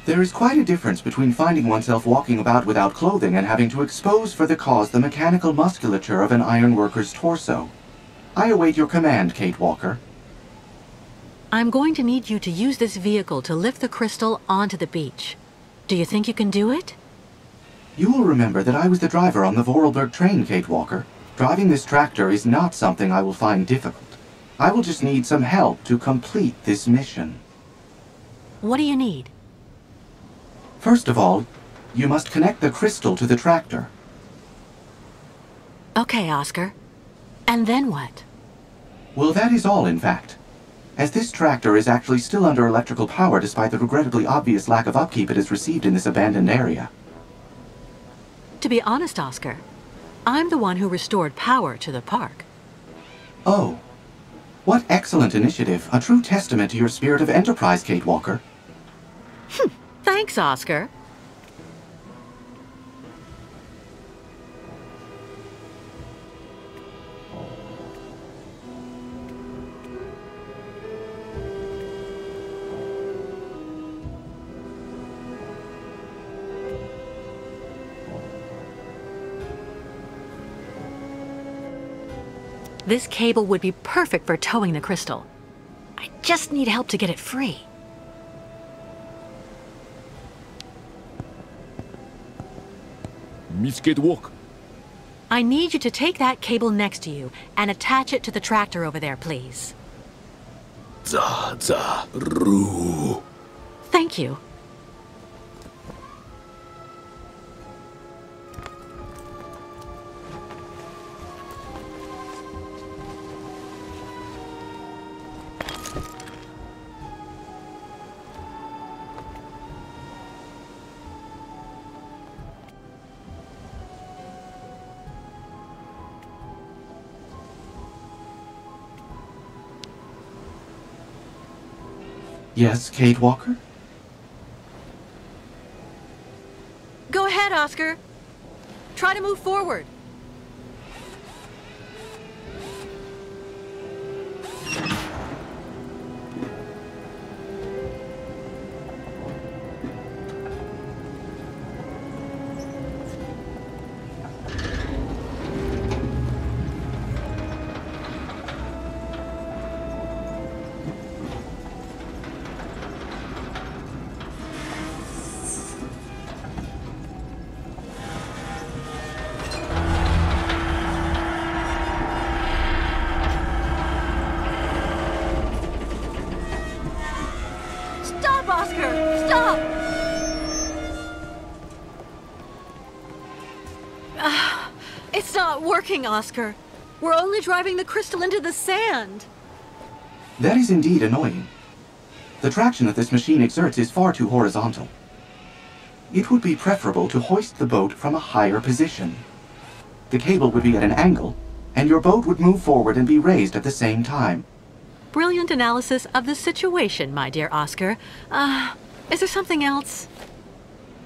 There is quite a difference between finding oneself walking about without clothing and having to expose for the cause the mechanical musculature of an ironworker's torso. I await your command, Кейт Уокер. I'm going to need you to use this vehicle to lift the crystal onto the beach. Do you think you can do it? You will remember that I was the driver on the Vorarlberg train, Кейт Уокер. Driving this tractor is not something I will find difficult. I will just need some help to complete this mission. What do you need? First of all, you must connect the crystal to the tractor. Okay, Oscar. And then what? Well, that is all, in fact. As this tractor is actually still under electrical power despite the regrettably obvious lack of upkeep it has received in this abandoned area. To be honest, Oscar, I'm the one who restored power to the park. Oh. What excellent initiative. A true testament to your spirit of enterprise, Кейт Уокер. Thanks, Oscar. This cable would be perfect for towing the crystal. I just need help to get it free. Miss Кейт Уокер. I need you to take that cable next to you and attach it to the tractor over there, please. Ru. Thank you. Yes, Kate Walker? Go ahead, Oscar. Try to move forward. It's not working, Oscar. We're only driving the crystal into the sand. That is indeed annoying. The traction that this machine exerts is far too horizontal. It would be preferable to hoist the boat from a higher position. The cable would be at an angle, and your boat would move forward and be raised at the same time. Brilliant analysis of the situation, my dear Oscar. Is there something else?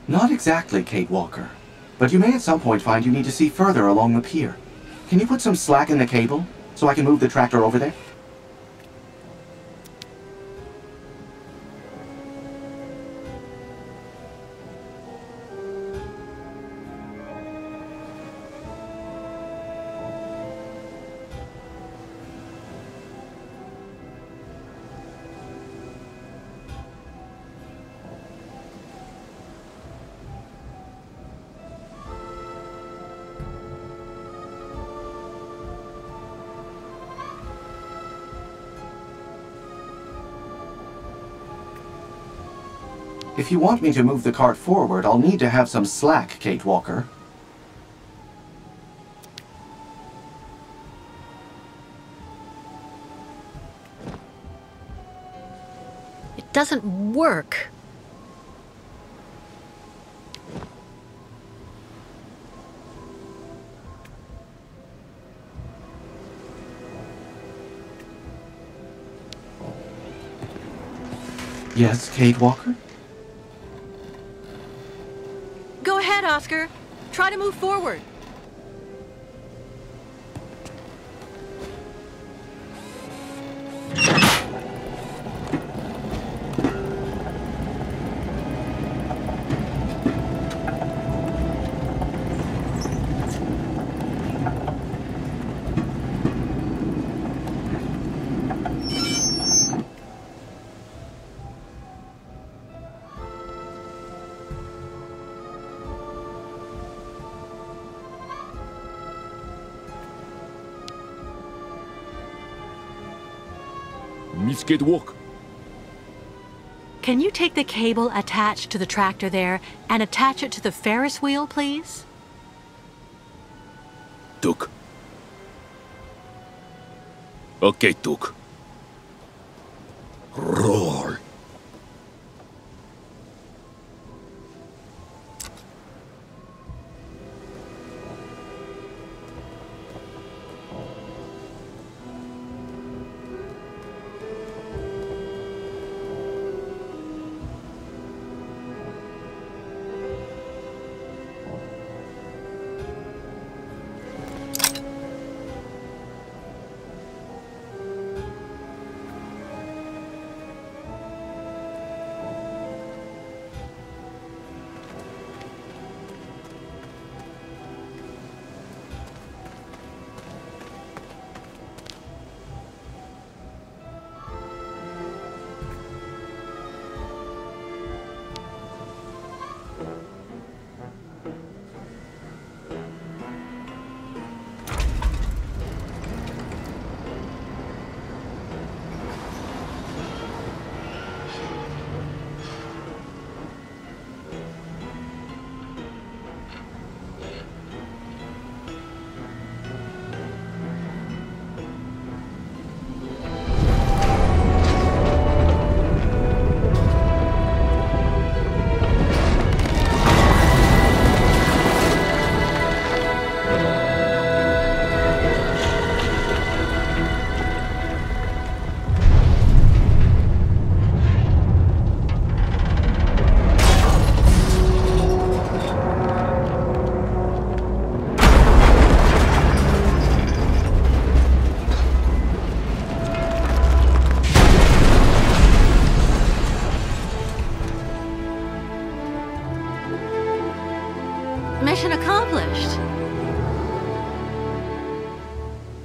Not exactly, Kate Walker. But you may at some point find you need to see further along the pier. Can you put some slack in the cable, so I can move the tractor over there? If you want me to move the cart forward, I'll need to have some slack, Kate Walker. It doesn't work. Yes, Kate Walker? Go ahead, Oscar. Try to move forward. Miss Kate Walker. Can you take the cable attached to the tractor there and attach it to the Ferris wheel, please? Tuk. Okay, Tuk. Roll.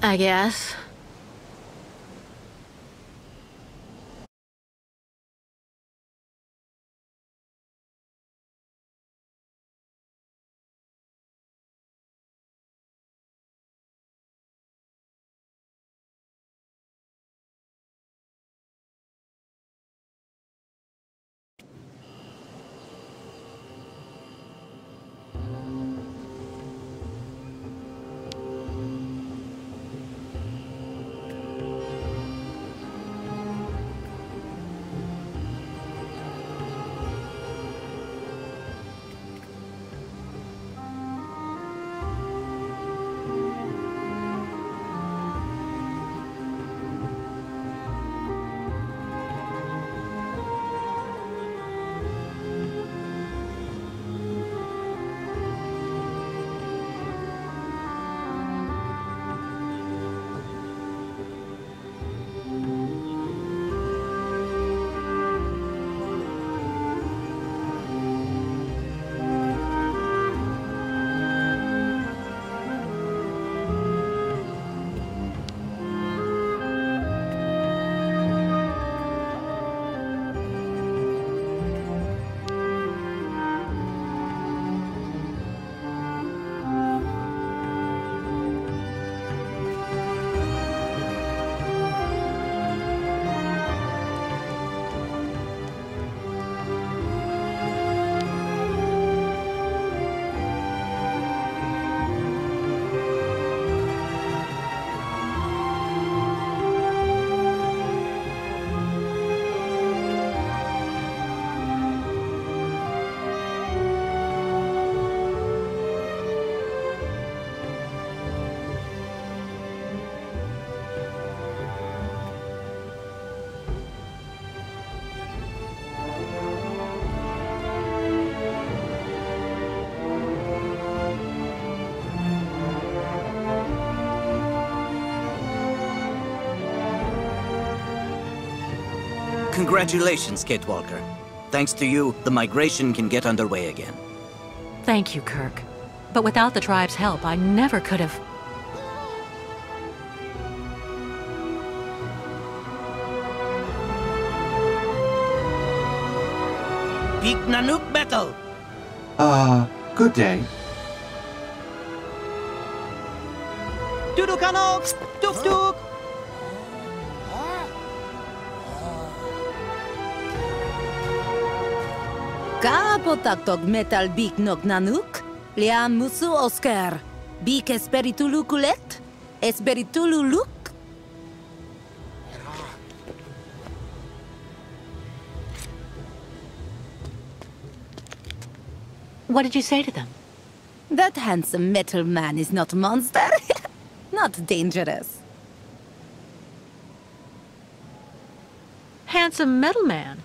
I guess. Congratulations, Кейт Уокер. Thanks to you, the migration can get underway again. Thank you, Kirk. But without the tribe's help, I never could have... Big Nanook battle! Good day. Dudukanox! Duk duk! Kapotaktok metal bik nok nanuk, liam musu Oscar, bik esperitulu kulet, esperitulu luk. What did you say to them? That handsome metal man is not a monster, not dangerous. Handsome metal man?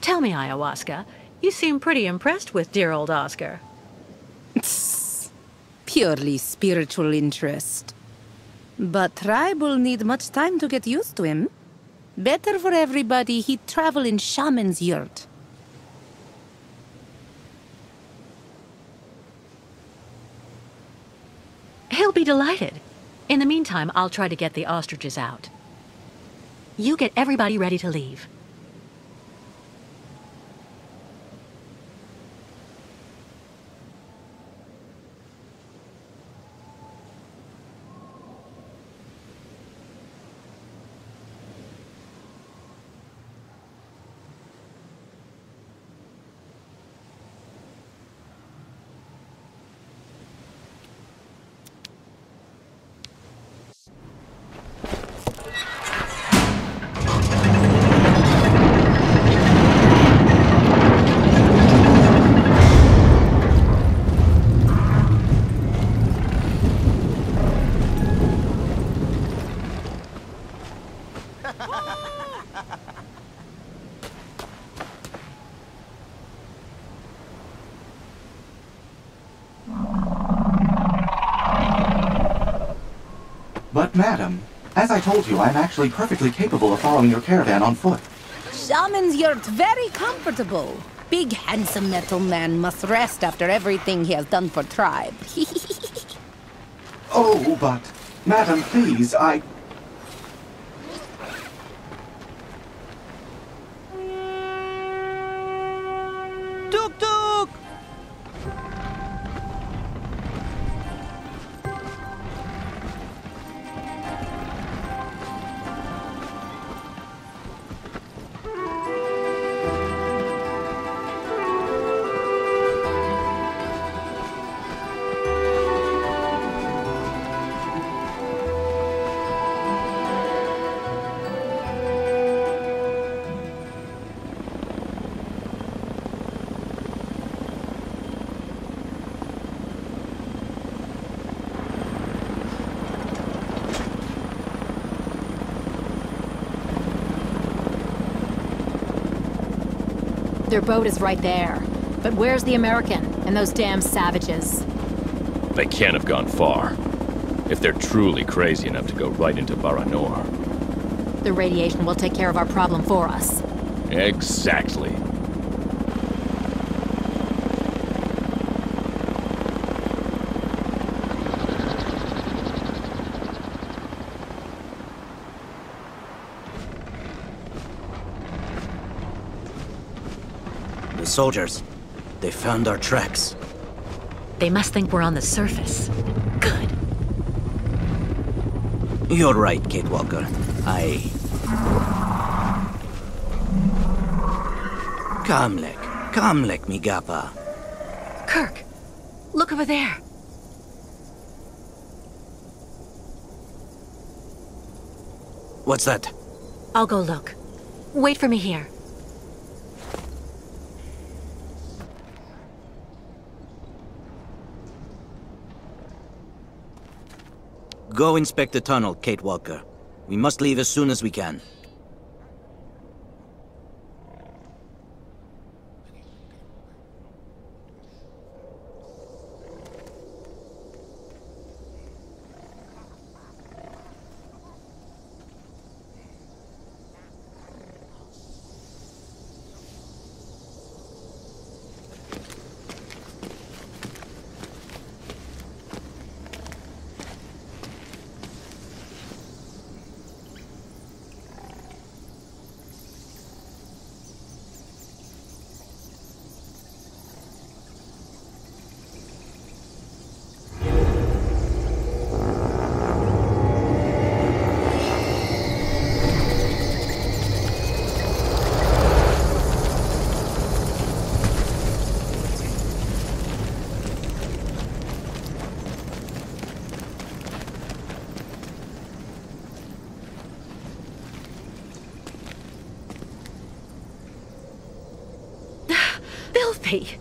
Tell me, Ayahuasca, you seem pretty impressed with dear old Oscar. Purely spiritual interest. But tribe will need much time to get used to him. Better for everybody he'd travel in shaman's yurt. He'll be delighted. In the meantime, I'll try to get the ostriches out. You get everybody ready to leave. But, madam, as I told you, I'm actually perfectly capable of following your caravan on foot. Shaman's yurt very comfortable. Big handsome metal man must rest after everything he has done for tribe. Oh, but... Madam, please, Tuk-tuk! Their boat is right there. But where's the American and those damn savages? They can't have gone far. If they're truly crazy enough to go right into Baranour. The radiation will take care of our problem for us. Exactly. The soldiers. They found our tracks. They must think we're on the surface. Good. You're right, Кейт Уокер. Kamlek, mi gapa. Kirk, look over there. What's that? I'll go look. Wait for me here. Go inspect the tunnel, Кейт Уокер. We must leave as soon as we can. Filthy.